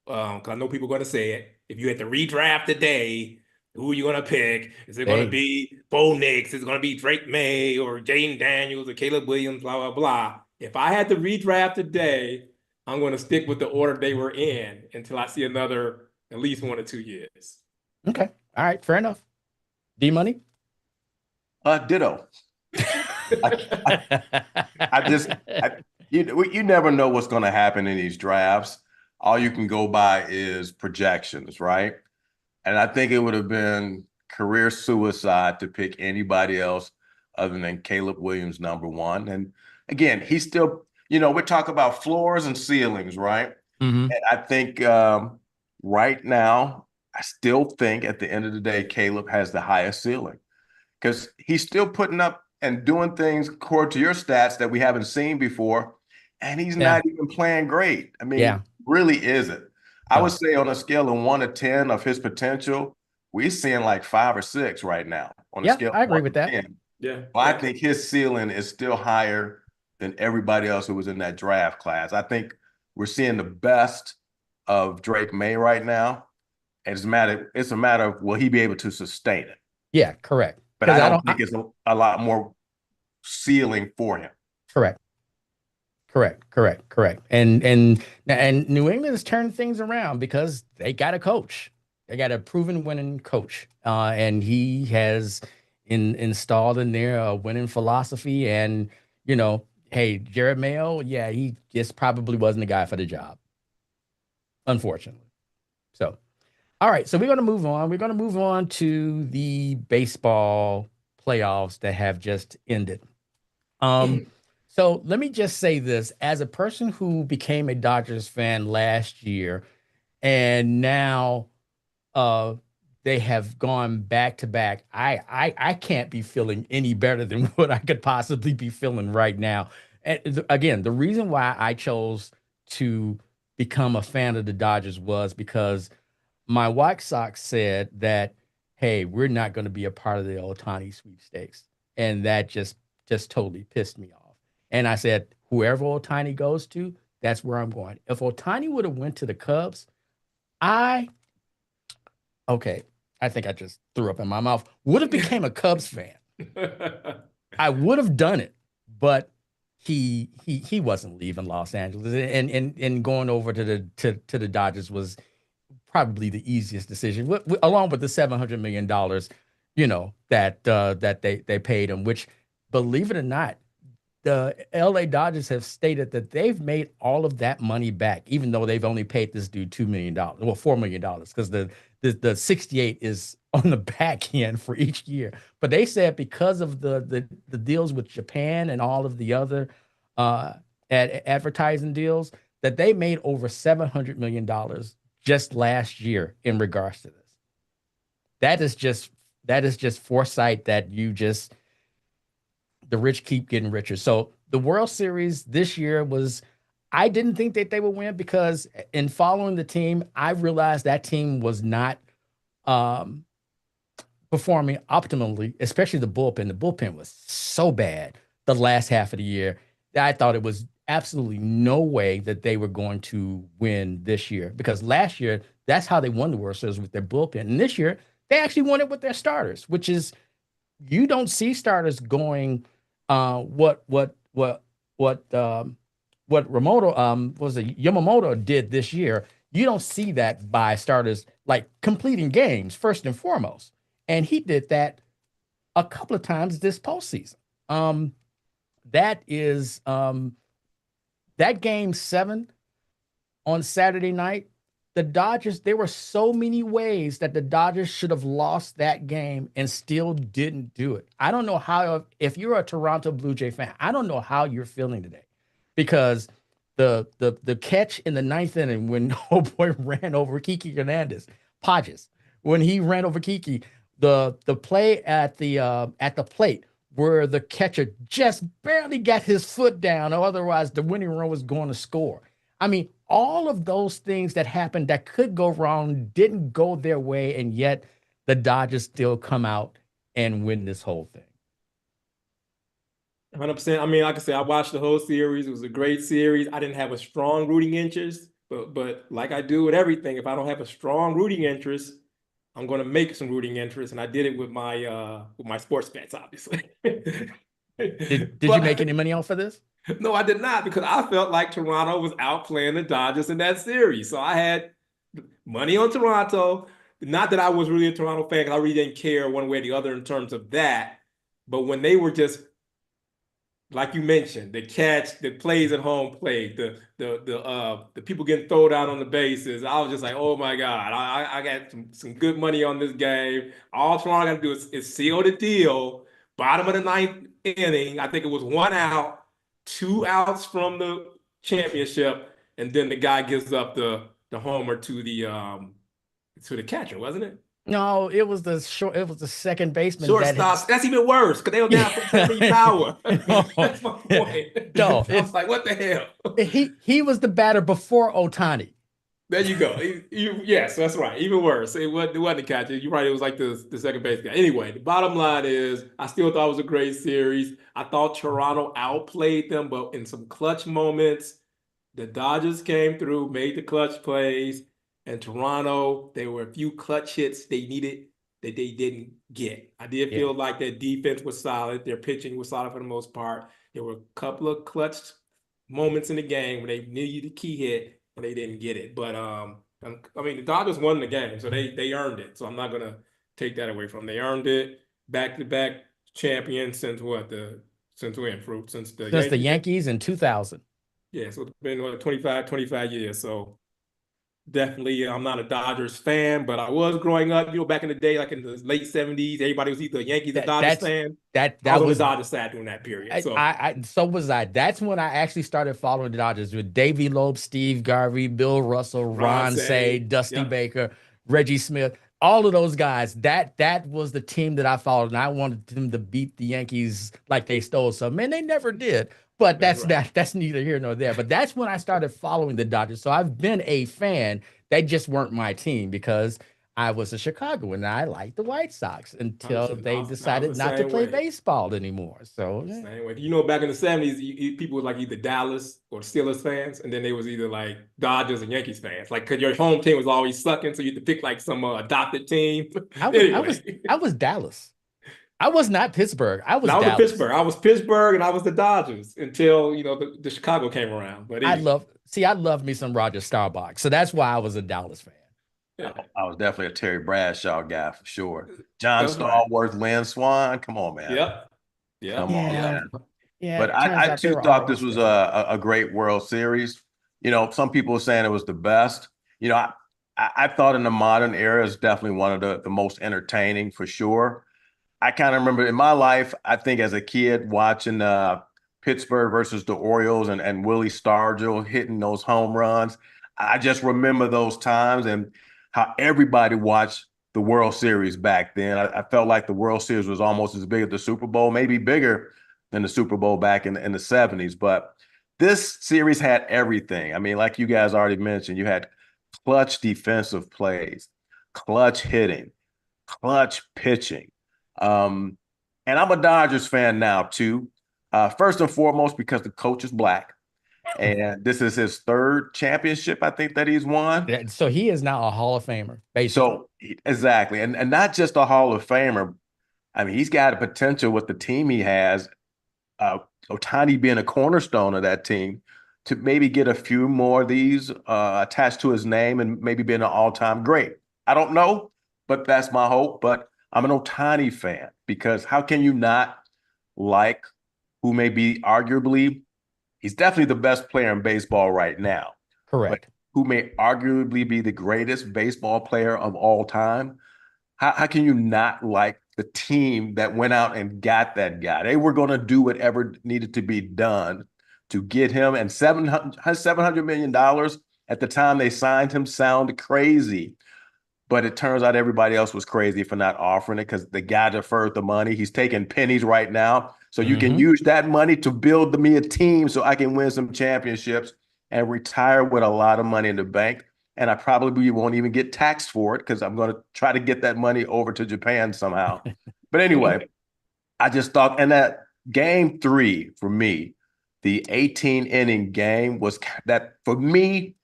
I know people are going to say it. If you had to redraft today, who are you going to pick? Is it going to be Bo Nix? Is it going to be Drake May or Jaden Daniels or Caleb Williams? Blah blah blah. If I had to redraft today, I'm going to stick with the order they were in until I see another at least 1 or 2 years. Okay. All right. Fair enough. D-Money? Ditto. You never know what's going to happen in these drafts. All you can go by is projections, right? And I think it would have been career suicide to pick anybody else other than Caleb Williams, number one. And again, he's still, we're talking about floors and ceilings, right? Mm-hmm. And I think right now, I still think at the end of the day, Caleb has the highest ceiling because he's still putting up and doing things according to your stats that we haven't seen before. And he's not even playing great. I mean, really isn't. I would say on a scale of 1 to 10 of his potential, we're seeing like 5 or 6 right now. On a scale I agree with that. 10. Yeah. Well, I think his ceiling is still higher than everybody else who was in that draft class. I think we're seeing the best of Drake May right now. And it's a matter of will he be able to sustain it? Yeah, correct. But I don't think it's a lot more ceiling for him. Correct. And New England has turned things around because they got a coach. They got a proven winning coach. And he has installed in there a winning philosophy. And, hey, Jared Mayo, he just probably wasn't the guy for the job, unfortunately. So, all right. So we're going to move on. We're going to move on to the baseball playoffs that have just ended. So let me just say this. As a person who became a Dodgers fan last year, and now they have gone back to back, I can't be feeling any better than what I could possibly be feeling right now. And again, the reason why I chose to become a fan of the Dodgers was because my White Sox said that, hey, we're not going to be a part of the Ohtani sweepstakes. And that just totally pissed me off. And I said, whoever Ohtani goes to, that's where I'm going. If Ohtani would have went to the Cubs, I think I just threw up in my mouth. Would have became a Cubs fan. I would have done it, but he wasn't leaving Los Angeles, and going over to the Dodgers was probably the easiest decision, along with the $700 million, that they paid him. Which, believe it or not, the LA Dodgers have stated that they've made all of that money back, even though they've only paid this dude $2 million, well, $4 million, because the 68 is on the back end for each year. But they said because of the deals with Japan and all of the other uh, at advertising deals that they made over $700 million just last year in regards to this. That is just foresight that the rich keep getting richer. So the World Series this year was, I didn't think that they would win because in following the team, I realized that team was not um, performing optimally, especially the bullpen. The bullpen was so bad the last half of the year that I thought it was absolutely no way that they were going to win this year because last year, that's how they won the World Series with their bullpen. And this year, they actually won it with their starters, which is you don't see starters going what Remoto was it Yamamoto did this year. You don't see that by starters like completing games first and foremost. And he did that a couple of times this postseason. Um, that is that game 7 on Saturday night. The Dodgers, there were so many ways that the Dodgers should have lost that game and still didn't do it. I don't know how, if you're a Toronto Blue Jay fan, I don't know how you're feeling today because the catch in the ninth inning when oh boy ran over Kiki Hernandez, Podges, when he ran over Kiki, the play at the plate where the catcher just barely got his foot down, or otherwise the winning run was going to score. I mean, all of those things that happened that could go wrong didn't go their way, and yet the Dodgers still come out and win this whole thing. 100%. I mean, like I said, I watched the whole series. It was a great series. I didn't have a strong rooting interest, but like I do with everything, if I don't have a strong rooting interest, I'm going to make some rooting interest, and I did it with my sports bets, obviously. Did you make any money off of this? No, I did not, because I felt like Toronto was outplaying the Dodgers in that series. So I had money on Toronto. Not that I was really a Toronto fan, because I really didn't care one way or the other in terms of that. But when they were just, like you mentioned, the catch, the plays at home plate, the people getting thrown out on the bases, I was just like, oh my God, I got some good money on this game. All Toronto got to do is seal the deal. Bottom of the ninth inning, I think it was 1 out, 2 outs from the championship, and then the guy gives up the homer to the catcher, wasn't it? No, it was the second baseman. Shortstop. That's even worse because they don't have any power. That's my point. No, I was like, what the hell? He was the batter before Ohtani. There you go. Yes, that's right. Even worse. It wasn't the catcher. You're right. It was like the second base guy. Anyway, the bottom line is I still thought it was a great series. I thought Toronto outplayed them, but in some clutch moments, the Dodgers came through, made the clutch plays, and Toronto, there were a few clutch hits they needed that they didn't get. I did feel like their defense was solid. Their pitching was solid for the most part. There were a couple of clutch moments in the game when they needed a key hit, and they didn't get it. But I mean, the Dodgers won the game, so they earned it. So I'm not gonna take that away from them. They earned it. Back-to-back champion since what? Since the Yankees in 2000. Yeah, so it's been 25 years. So definitely, I'm not a Dodgers fan, but I was growing up, back in the day, like in the late 70s, everybody was either a Yankees or Dodgers fan. I was a Dodgers fan during that period. So. So was I. That's when I actually started following the Dodgers with Davey Loeb, Steve Garvey, Bill Russell, Ron Cey, Dusty Baker, Reggie Smith, all of those guys. That was the team that I followed, and I wanted them to beat the Yankees like they stole something, and they never did. But that's neither here nor there. But that's when I started following the Dodgers. So I've been a fan. They just weren't my team because I was a Chicagoan and I liked the White Sox until they decided not to play baseball anymore. So same way. Back in the 70s, people were like either Dallas or Steelers fans, and then they was either like Dodgers and Yankees fans. Like, because your home team was always sucking, so you had to pick like some adopted team. I was Dallas. I was not Pittsburgh. I was Pittsburgh. I was Pittsburgh, and I was the Dodgers until the Chicago came around. But anyway. I love me some Roger Staubach, so that's why I was a Dallas fan. Yeah. I was definitely a Terry Bradshaw guy for sure. John Stallworth, Lynn Swann. Come on, man. Yep. Come on, man. Yeah. But I too thought this was a great World Series. Some people were saying it was the best. I thought in the modern era it's definitely one of the most entertaining for sure. I kind of remember in my life, I think as a kid watching Pittsburgh versus the Orioles and Willie Stargell hitting those home runs. I just remember those times and how everybody watched the World Series back then. I felt like the World Series was almost as big as the Super Bowl, maybe bigger than the Super Bowl back in the 70s. But this series had everything. I mean, like you guys already mentioned, you had clutch defensive plays, clutch hitting, clutch pitching. And I'm a Dodgers fan now too. First and foremost, because the coach is black, and this is his third championship, I think, that he's won. So he is now a Hall of Famer, basically. So exactly, and not just a Hall of Famer. I mean, he's got a potential with the team he has. Ohtani being a cornerstone of that team to maybe get a few more of these attached to his name and maybe being an all-time great. I don't know, but that's my hope. But I'm an Ohtani fan because how can you not like who may be arguably, he's definitely the best player in baseball right now. Correct. But who may arguably be the greatest baseball player of all time? How can you not like the team that went out and got that guy? They were going to do whatever needed to be done to get him. And $700 million at the time they signed him sounded crazy. But it turns out everybody else was crazy for not offering it because the guy deferred the money. He's taking pennies right now. So you can use that money to build me a team so I can win some championships and retire with a lot of money in the bank. And I probably won't even get taxed for it because I'm going to try to get that money over to Japan somehow. But anyway, I just thought, and that game 3 for me, the 18-inning game was that, for me,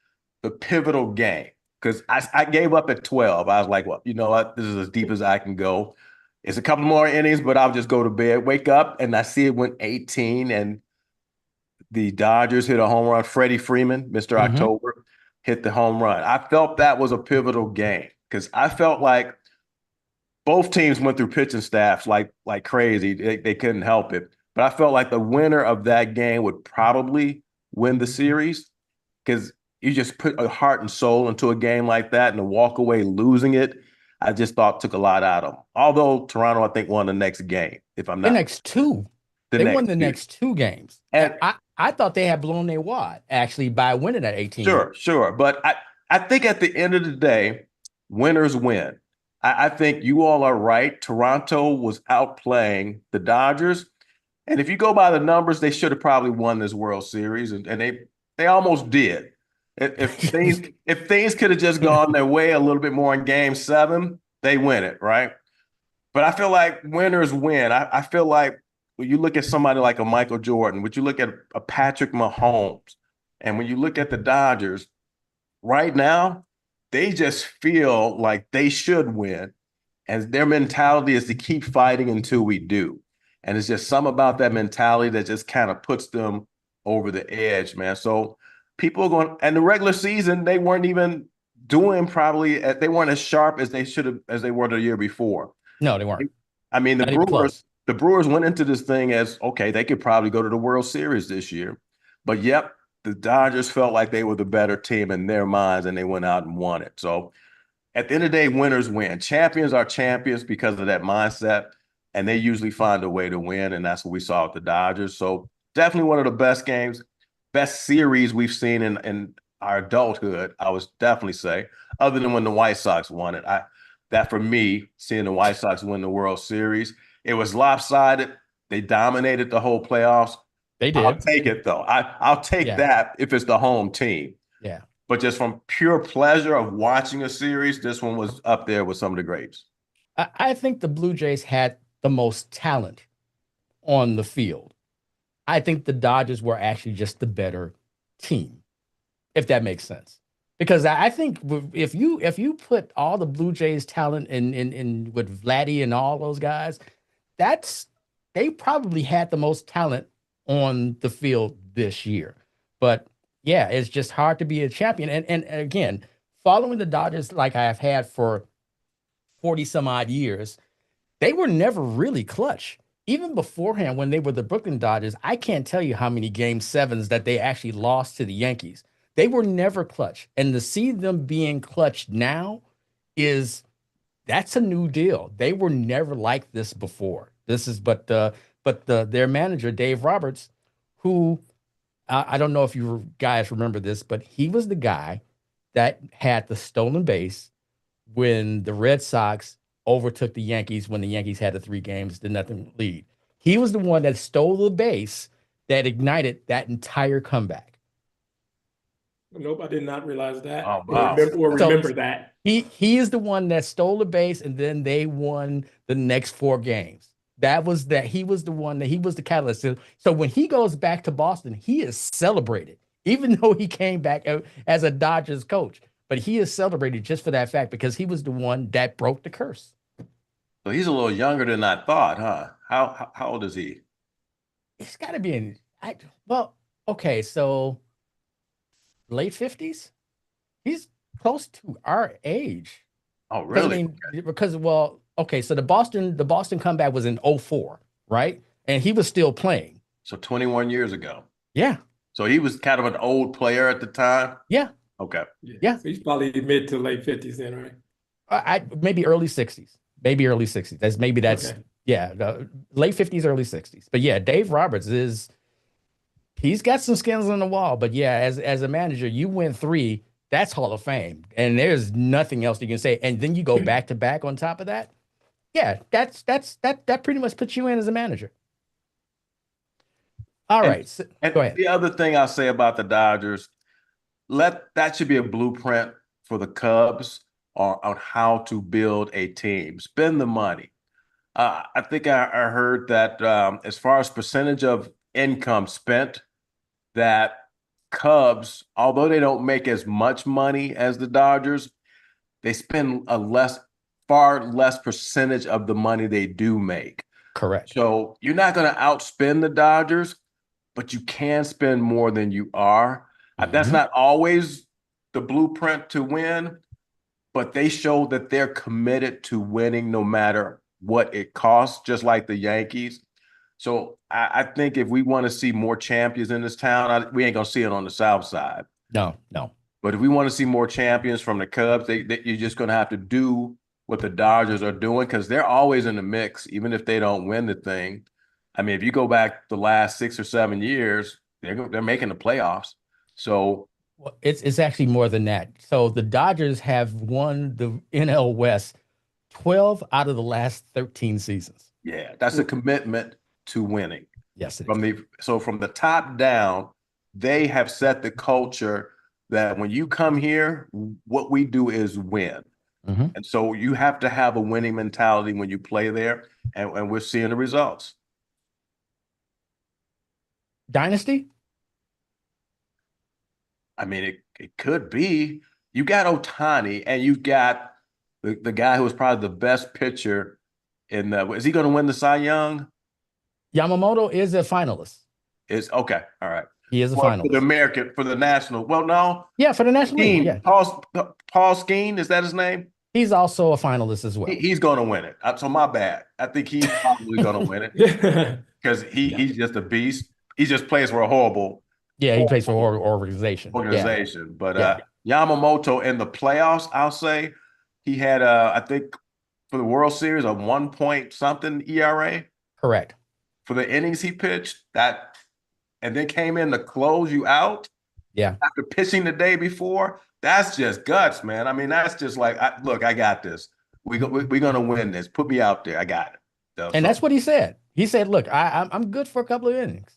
the pivotal game. Because I gave up at 12. I was like, well, you know what? This is as deep as I can go. It's a couple more innings, but I'll just go to bed, wake up, and I see it went 18, and the Dodgers hit a home run. Freddie Freeman, Mr. October, hit the home run. I felt that was a pivotal game because I felt like both teams went through pitching staffs like crazy. They couldn't help it. But I felt like the winner of that game would probably win the series because you just put a heart and soul into a game like that and to walk away losing it, I just thought took a lot out of them. Although Toronto, I think, won the next game, if I'm not. The next two. They won the next 2 games. And I thought they had blown their wad, actually, by winning that 18. Sure. But I think at the end of the day, winners win. I think you all are right. Toronto was outplaying the Dodgers. And if you go by the numbers, they should have probably won this World Series, and they almost did. If things could have just gone their way a little bit more in Game 7, they win it, right? But I feel like winners win. I feel like when you look at somebody like a Michael Jordan, when you look at a Patrick Mahomes, and when you look at the Dodgers, right now, they just feel like they should win. And their mentality is to keep fighting until we do. And it's just something about that mentality that just kind of puts them over the edge, man. So people are going, and the regular season, they weren't even doing they weren't as sharp as they should have, as they were the year before. No, they weren't. I mean, the Brewers went into this thing as, okay, they could probably go to the World Series this year. But yep, the Dodgers felt like they were the better team in their minds, and they went out and won it. So at the end of the day, winners win. Champions are champions because of that mindset, and they usually find a way to win, and that's what we saw with the Dodgers. So definitely one of the best games, best series we've seen in our adulthood, I would definitely say, other than when the White Sox won it. That for me, seeing the White Sox win the World Series, it was lopsided. They dominated the whole playoffs. They did. I'll take it, though. I'll take that if it's the home team. Yeah. But just from pure pleasure of watching a series, this one was up there with some of the greats. I think the Blue Jays had the most talent on the field. I think the Dodgers were actually just the better team, if that makes sense. Because I think if you put all the Blue Jays talent in with Vladdy and all those guys, they probably had the most talent on the field this year. But yeah, it's just hard to be a champion. And again, following the Dodgers like I have had for 40 some odd years, they were never really clutch. Even beforehand, when they were the Brooklyn Dodgers, I can't tell you how many Game 7s that they actually lost to the Yankees. They were never clutch. And to see them being clutch now that's a new deal. They were never like this before. Their manager, Dave Roberts, who I don't know if you guys remember this, but he was the guy that had the stolen base when the Red Sox overtook the Yankees when the Yankees had the 3 games to nothing lead. He was the one that stole the base that ignited that entire comeback. Nope, I did not realize that Oh, or wow. remember that. He is the one that stole the base, and then they won the next 4 games. He was the one that he was the catalyst. So when he goes back to Boston, he is celebrated, even though he came back as a Dodgers coach. But he is celebrated just for that fact because he was the one that broke the curse. So he's a little younger than I thought, huh? How old is he? He's got to be well, okay, so late 50s. He's close to our age. Oh, Because I really? mean, because well, okay, so the Boston comeback was in '04, right? And he was still playing. So 21 years ago. Yeah, So he was kind of an old player at the time. yeah, Okay. yeah. So he's probably mid to late 50s then, right? I maybe early 60s, maybe early 60s. That's Okay. yeah, late 50s, early 60s. But yeah, Dave Roberts he's got some skins on the wall. But yeah, as a manager, you win 3. That's Hall of Fame, and there's nothing else you can say. And then you go back to back on top of that. Yeah, that pretty much puts you in as a manager. All And, right, so, and go ahead. the other thing I'll say about the Dodgers, that should be a blueprint for the Cubs on how to build a team. Spend the money. I think I heard that as far as percentage of income spent, that Cubs, although they don't make as much money as the Dodgers, they spend far less percentage of the money they do make. Correct. So you're not going to outspend the Dodgers, but you can spend more than you are. That's not always the blueprint to win, but they show that they're committed to winning no matter what it costs, just like the Yankees. So I think if we want to see more champions in this town, we ain't going to see it on the South side. No. But if we want to see more champions from the Cubs, you're just going to have to do what the Dodgers are doing because they're always in the mix, even if they don't win the thing. I mean, if you go back the last 6 or 7 years, they're making the playoffs. So Well, it's actually more than that. So the Dodgers have won the NL West 12 out of the last 13 seasons. yeah, that's a commitment to winning. Yes, it From is. from the top down, they have set the culture that when you come here, what we do is win. Mhm. And so you have to have a winning mentality when you play there, and we're seeing the results. Dynasty? I mean, it could be. You got Ohtani, and you've got the guy who was probably the best pitcher in the. Is he going to win the Cy Young? Yamamoto is a finalist. Is okay. All right. He is a For the finalist. American, for the national. Well, no. Yeah, for the National League. Skeen, Yeah. Paul Skeen, is that his name? He's also a finalist as well. He's going to win it. So my bad. I think he's probably going to win it because he's just a beast. He just plays for a horrible Yeah, he plays for organization. organization. But Yeah. Yamamoto in the playoffs, I'll say he had I think for the World Series a 1 point something ERA Correct. for the innings he pitched and then came in to close you out. Yeah. After pitching the day before. That's just guts, man. I mean, that's just like, look, I got this. We're going to win this. Put me out there. I got it. And that's what he said. He said, look, I'm good for a couple of innings.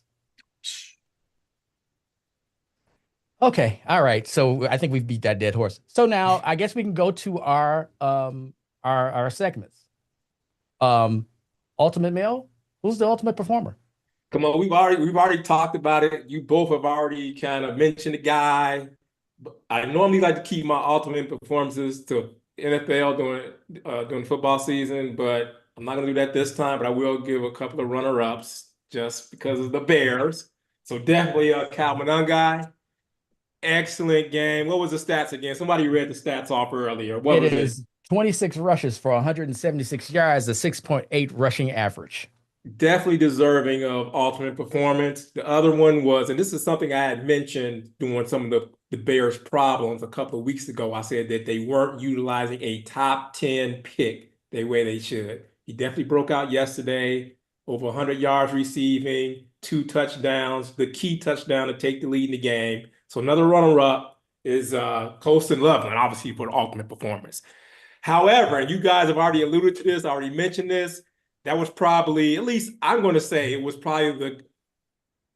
Okay. All right. So I think we've beat that dead horse. So now I guess we can go to our segments. Ultimate Male. Who's the ultimate performer? Come on, we've already talked about it. You both have already kind of mentioned the guy. I normally like to keep my ultimate performances to NFL during football season, but I'm not going to do that this time. But I will give a couple of runner-ups just because of the Bears. So definitely a Cal Monangai. Excellent game. What was the stats again? Somebody read the stats off earlier. What was it? 26 rushes for 176 yards, a 6.8 rushing average. Definitely deserving of ultimate performance. The other one was, and this is something I had mentioned during some of the Bears' problems a couple of weeks ago. I said that they weren't utilizing a top 10 pick the way they should. He definitely broke out yesterday, over 100 yards receiving, 2 touchdowns, the key touchdown to take the lead in the game. So another runner-up is Colston Loveland, obviously for the ultimate performance. However, and you guys have already alluded to this, already mentioned this, that was probably, at least I'm going to say, it was probably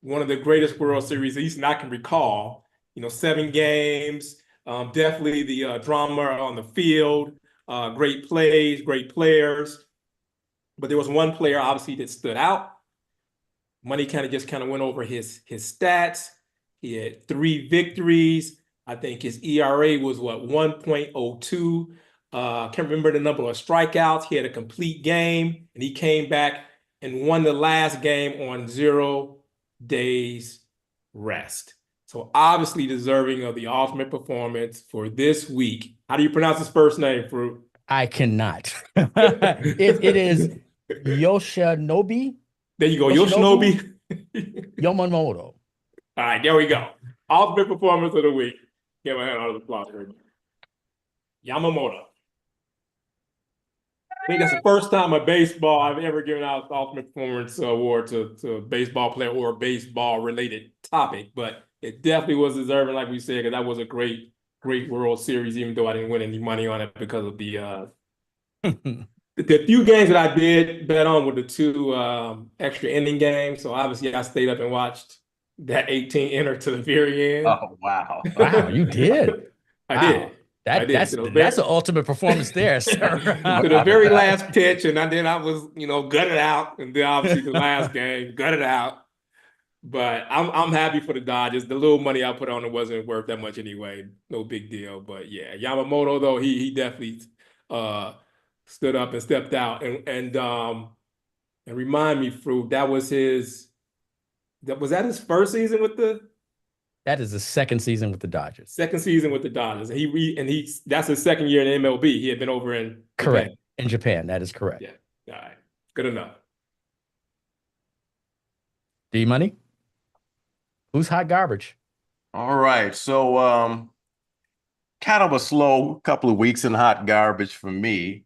one of the greatest World Series, at least I can recall. 7 games, definitely the drama on the field, great plays, great players. But there was one player, obviously, that stood out. Money just went over his stats. He had 3 victories. I think his ERA was 1.02. Can't remember the number of strikeouts. He had a complete game, and he came back and won the last game on 0 days rest. So obviously deserving of the ultimate performance for this week. How do you pronounce his first name, Fruit? I cannot. It is Yoshinobu. There you go, Yoshinobu Yamamoto. All right, there we go. Ultimate performance of the week. Give my hand out of the applause. Yamamoto. I think that's the first time in baseball I've ever given out the Ultimate Performance Award to a baseball player or a baseball-related topic, but it definitely was deserving, like we said, because that was a great World Series, even though I didn't win any money on it because of the few games that I did bet on were the 2 extra inning games. So obviously I stayed up and watched that 18-inner to the very end. Oh, wow. Wow, you did. I did. That's an ultimate performance there, sir. To the very last pitch, and then I was, gutted out, and then obviously the last game, gutted out. But I'm happy for the Dodgers. The little money I put on it wasn't worth that much anyway. No big deal. But yeah, Yamamoto though, he definitely stood up and stepped out. And remind me, Fruit, was that his first season with the? That is the second season with the Dodgers. Second season with the Dodgers. And that's his second year in MLB. He had been over in correct Japan. in Japan. That is correct. Yeah. All right. Good enough. D-Money. Who's hot garbage? All right. So kind of a slow couple of weeks in hot garbage for me.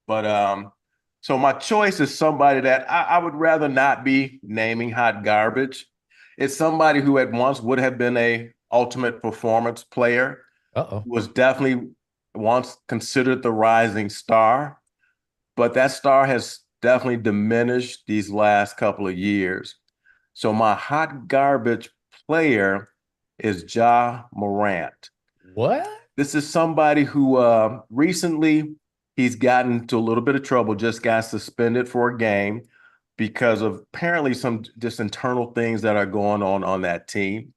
But so my choice is somebody that I would rather not be naming hot garbage. It's somebody who at once would have been a ultimate performance player. Was definitely once considered the rising star, but that star has definitely diminished these last couple of years. So my hot garbage player is Ja Morant. What? This is somebody who recently he's gotten into a little bit of trouble, just got suspended for a game because of apparently some just internal things that are going on that team.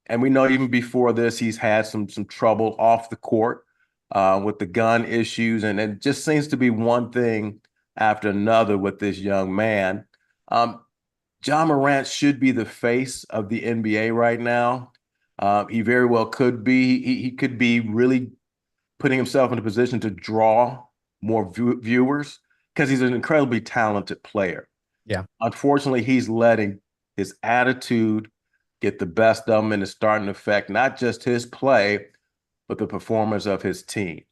And we know even before this, he's had some trouble off the court with the gun issues. And it just seems to be one thing after another with this young man. Ja Morant should be the face of the NBA right now. He very well could be. He could be really putting himself in a position to draw more viewers because he's an incredibly talented player. Yeah. Unfortunately, he's letting his attitude get the best of him, and it's starting to affect not just his play, but the performance of his team.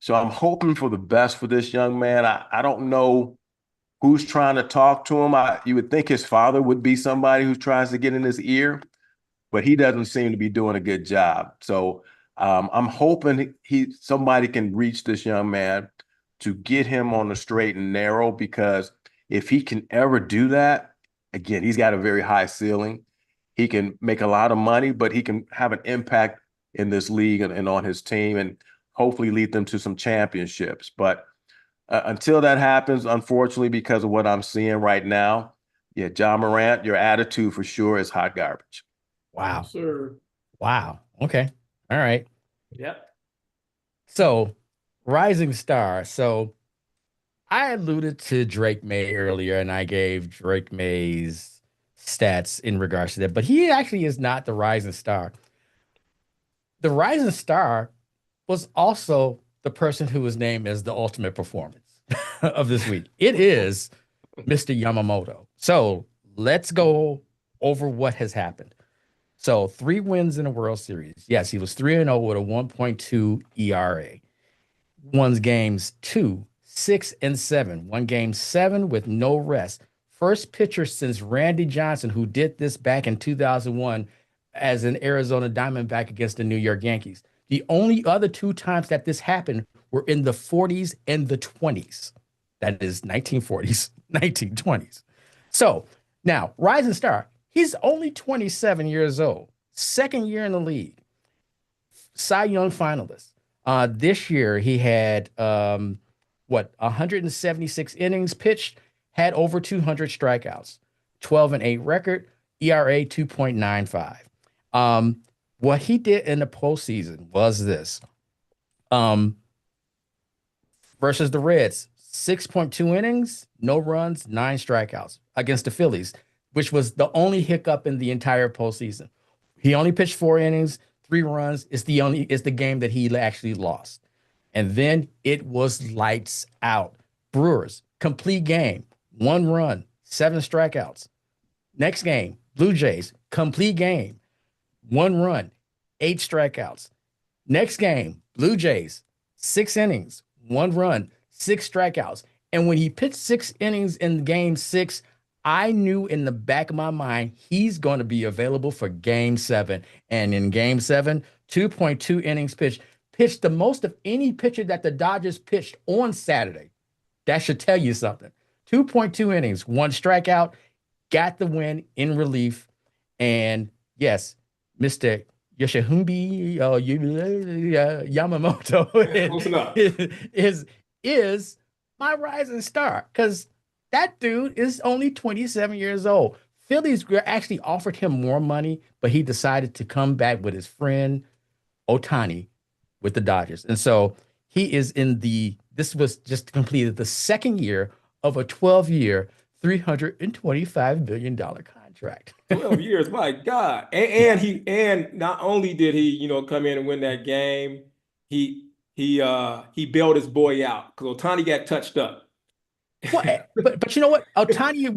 So I'm hoping for the best for this young man. I don't know who's trying to talk to him. You would think his father would be somebody who tries to get in his ear, but he doesn't seem to be doing a good job. So I'm hoping somebody can reach this young man to get him on the straight and narrow, because if he can ever do that, again, he's got a very high ceiling. He can make a lot of money, but he can have an impact in this league and on his team and hopefully lead them to some championships. But until that happens, unfortunately, because of what I'm seeing right now, yeah, Ja Morant, your attitude for sure is hot garbage. Wow. Yes, sir. Wow. Okay. All right. Yep. So, rising star. So, I alluded to Drake May earlier, and I gave Drake May's stats in regards to that, but he actually is not the rising star. The rising star was also the person who was named as the ultimate performance of this week. It is Mr. Yamamoto. So let's go over what has happened. So 3 wins in a World Series. Yes, he was 3-0 with a 1.2 ERA. Won games 2, 6, and 7. Won game 7 with no rest. first pitcher since Randy Johnson, who did this back in 2001 as an Arizona Diamondback against the New York Yankees. The only other two times that this happened were in the 40s and the 20s. That is 1940s, 1920s. So now, Rising Star, he's only 27 years old, second year in the league, Cy Young finalist. This year he had 176 innings pitched, had over 200 strikeouts, 12-8 record, ERA 2.95. What he did in the postseason was this. Versus the Reds, 6.2 innings, no runs, 9 strikeouts against the Phillies, which was the only hiccup in the entire postseason. He only pitched 4 innings, 3 runs. It's the game that he actually lost. And then it was lights out. Brewers, complete game, 1 run, 7 strikeouts. Next game, Blue Jays, complete game, 1 run, 8 strikeouts. Next game, Blue Jays, 6 innings, 1 run, 6 strikeouts. And when he pitched 6 innings in game 6, I knew in the back of my mind he's going to be available for game 7. And in game 7, 2.2 innings pitched the most of any pitcher that the Dodgers pitched on Saturday. That should tell you something. 2.2 innings, 1 strikeout, got the win in relief. And yes, Mr. Yoshihumbi Yamamoto is my rising star, because that dude is only 27 years old. Phillies actually offered him more money, but he decided to come back with his friend Ohtani with the Dodgers. And so he is this was just completed the second year of a 12-year, $325 billion contract. 12 years, my God. And not only did he, come in and win that game, he bailed his boy out because Ohtani got touched up. Well, but you know what? Ohtani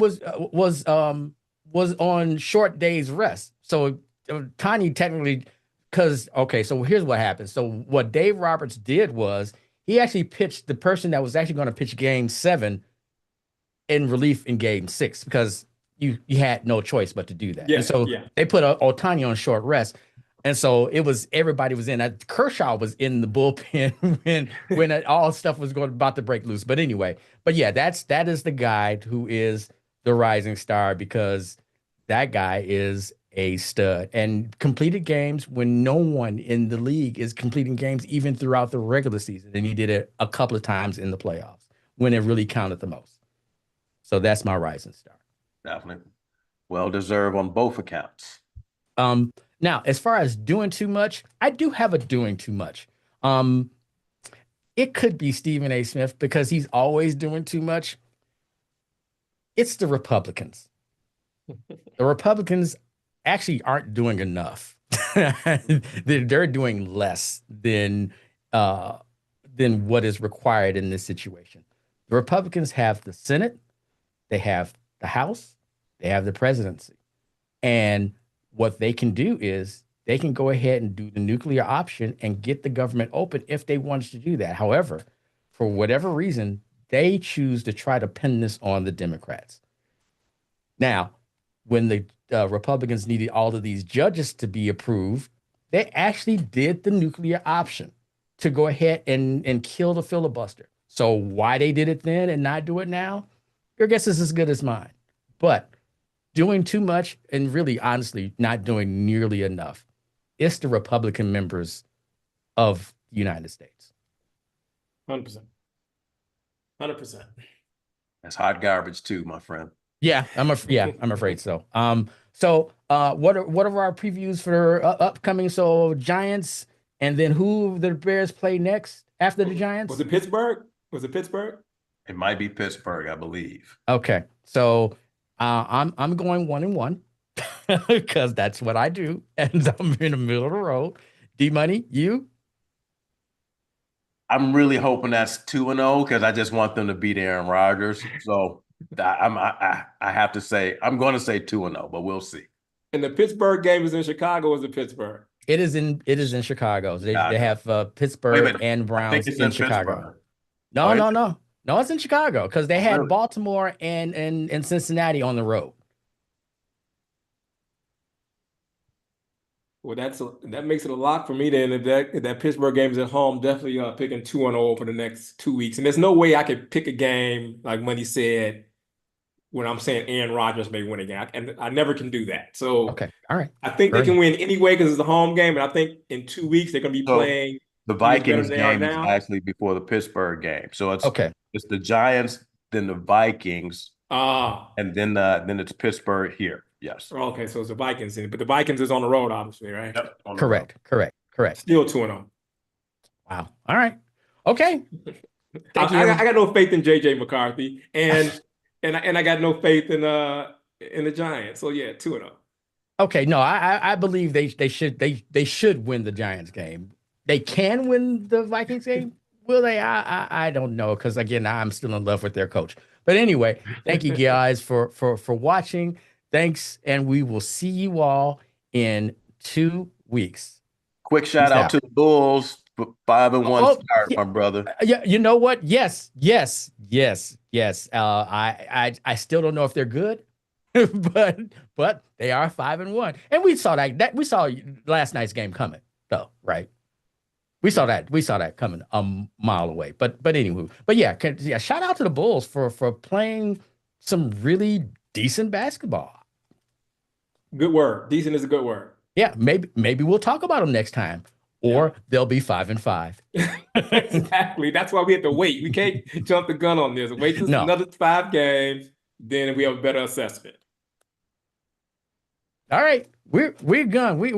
was on short days rest. So Ohtani technically, so here's what happened. So what Dave Roberts did was he actually pitched the person that was actually going to pitch game 7 in relief in game 6, because you had no choice but to do that. Yeah, and so they put Ohtani on short rest. And so everybody was in. Kershaw was in the bullpen when all stuff was about to break loose. But anyway, that is the guy who is the rising star, because that guy is a stud and completed games when no one in the league is completing games even throughout the regular season. And he did it a couple of times in the playoffs when it really counted the most. So that's my rising star. Definitely. Well deserved on both accounts. Now, as far as doing too much, I do have a doing too much. It could be Stephen A. Smith, because he's always doing too much. It's the Republicans. The Republicans actually aren't doing enough. They're doing less than what is required in this situation. The Republicans have the Senate, they have the House, they have the presidency. And what they can do is they can go ahead and do the nuclear option and get the government open if they wanted to do that. However, for whatever reason, they choose to try to pin this on the Democrats. Now, when the Republicans needed all of these judges to be approved, they actually did the nuclear option to go ahead and kill the filibuster. So why they did it then and not do it now, your guess is as good as mine. But doing too much and really, honestly, not doing nearly enough, it's the Republican members of the United States. 100%. 100%. That's hot garbage too, my friend. Yeah, I'm afraid so. So what are our previews for upcoming? So Giants, and then who the Bears play next after the Giants? Was it Pittsburgh? It might be Pittsburgh, I believe. Okay, so I'm going 1-1 because that's what I do, and I'm in the middle of the road. D-Money, you? I'm really hoping that's 2-0 because I just want them to beat Aaron Rodgers. So I have to say, I'm going to say 2-0, but we'll see. And the Pittsburgh game is in Chicago. Is it Pittsburgh? It is in Chicago. They have Pittsburgh and Browns in Chicago. Pittsburgh. No. No, it's in Chicago because they Oh, had really? Baltimore and Cincinnati on the road. Well, that makes it a lot for me then. If that Pittsburgh game is at home, definitely picking 2-0 for the next 2 weeks. And there's no way I could pick a game like Money said when I'm saying Aaron Rodgers may win a game. And I never can do that. So Okay. All right. I think they Very can good. win anyway because it's a home game. And I think in 2 weeks they're going to be So playing the even better Vikings than they are game is now. actually before the Pittsburgh game. So Okay. it's the Giants, then the Vikings, Ah, and then it's Pittsburgh here. Yes. okay. So it's the Vikings, but the Vikings is on the road, obviously, right? Yep. On the road. Correct. Correct. Correct. Still 2-0. Wow. All right. Okay. Thank you. I got no faith in JJ McCarthy, and I got no faith in the Giants. So yeah, 2-0. Okay. No, I believe they should win the Giants game. They can win the Vikings game. Will they? I don't know because again, I'm still in love with their coach. But anyway, thank you guys for watching. Thanks, and we will see you all in 2 weeks. Quick shout Peace out out. to the Bulls. 5-1 Oh, start, yeah. my brother. Yeah, you know what? Yes. I still don't know if they're good, but they are 5-1, and we saw that we saw last night's game coming, though, right? We saw that coming a mile away. But anywho, yeah, shout out to the Bulls for playing some really decent basketball. Good word. Decent is a good word. Yeah, maybe we'll talk about them next time, or they'll be 5-5. Exactly. That's why we have to wait. We can't jump the gun on this. Wait till No. another 5 games, then we have a better assessment. All right, we're gone. We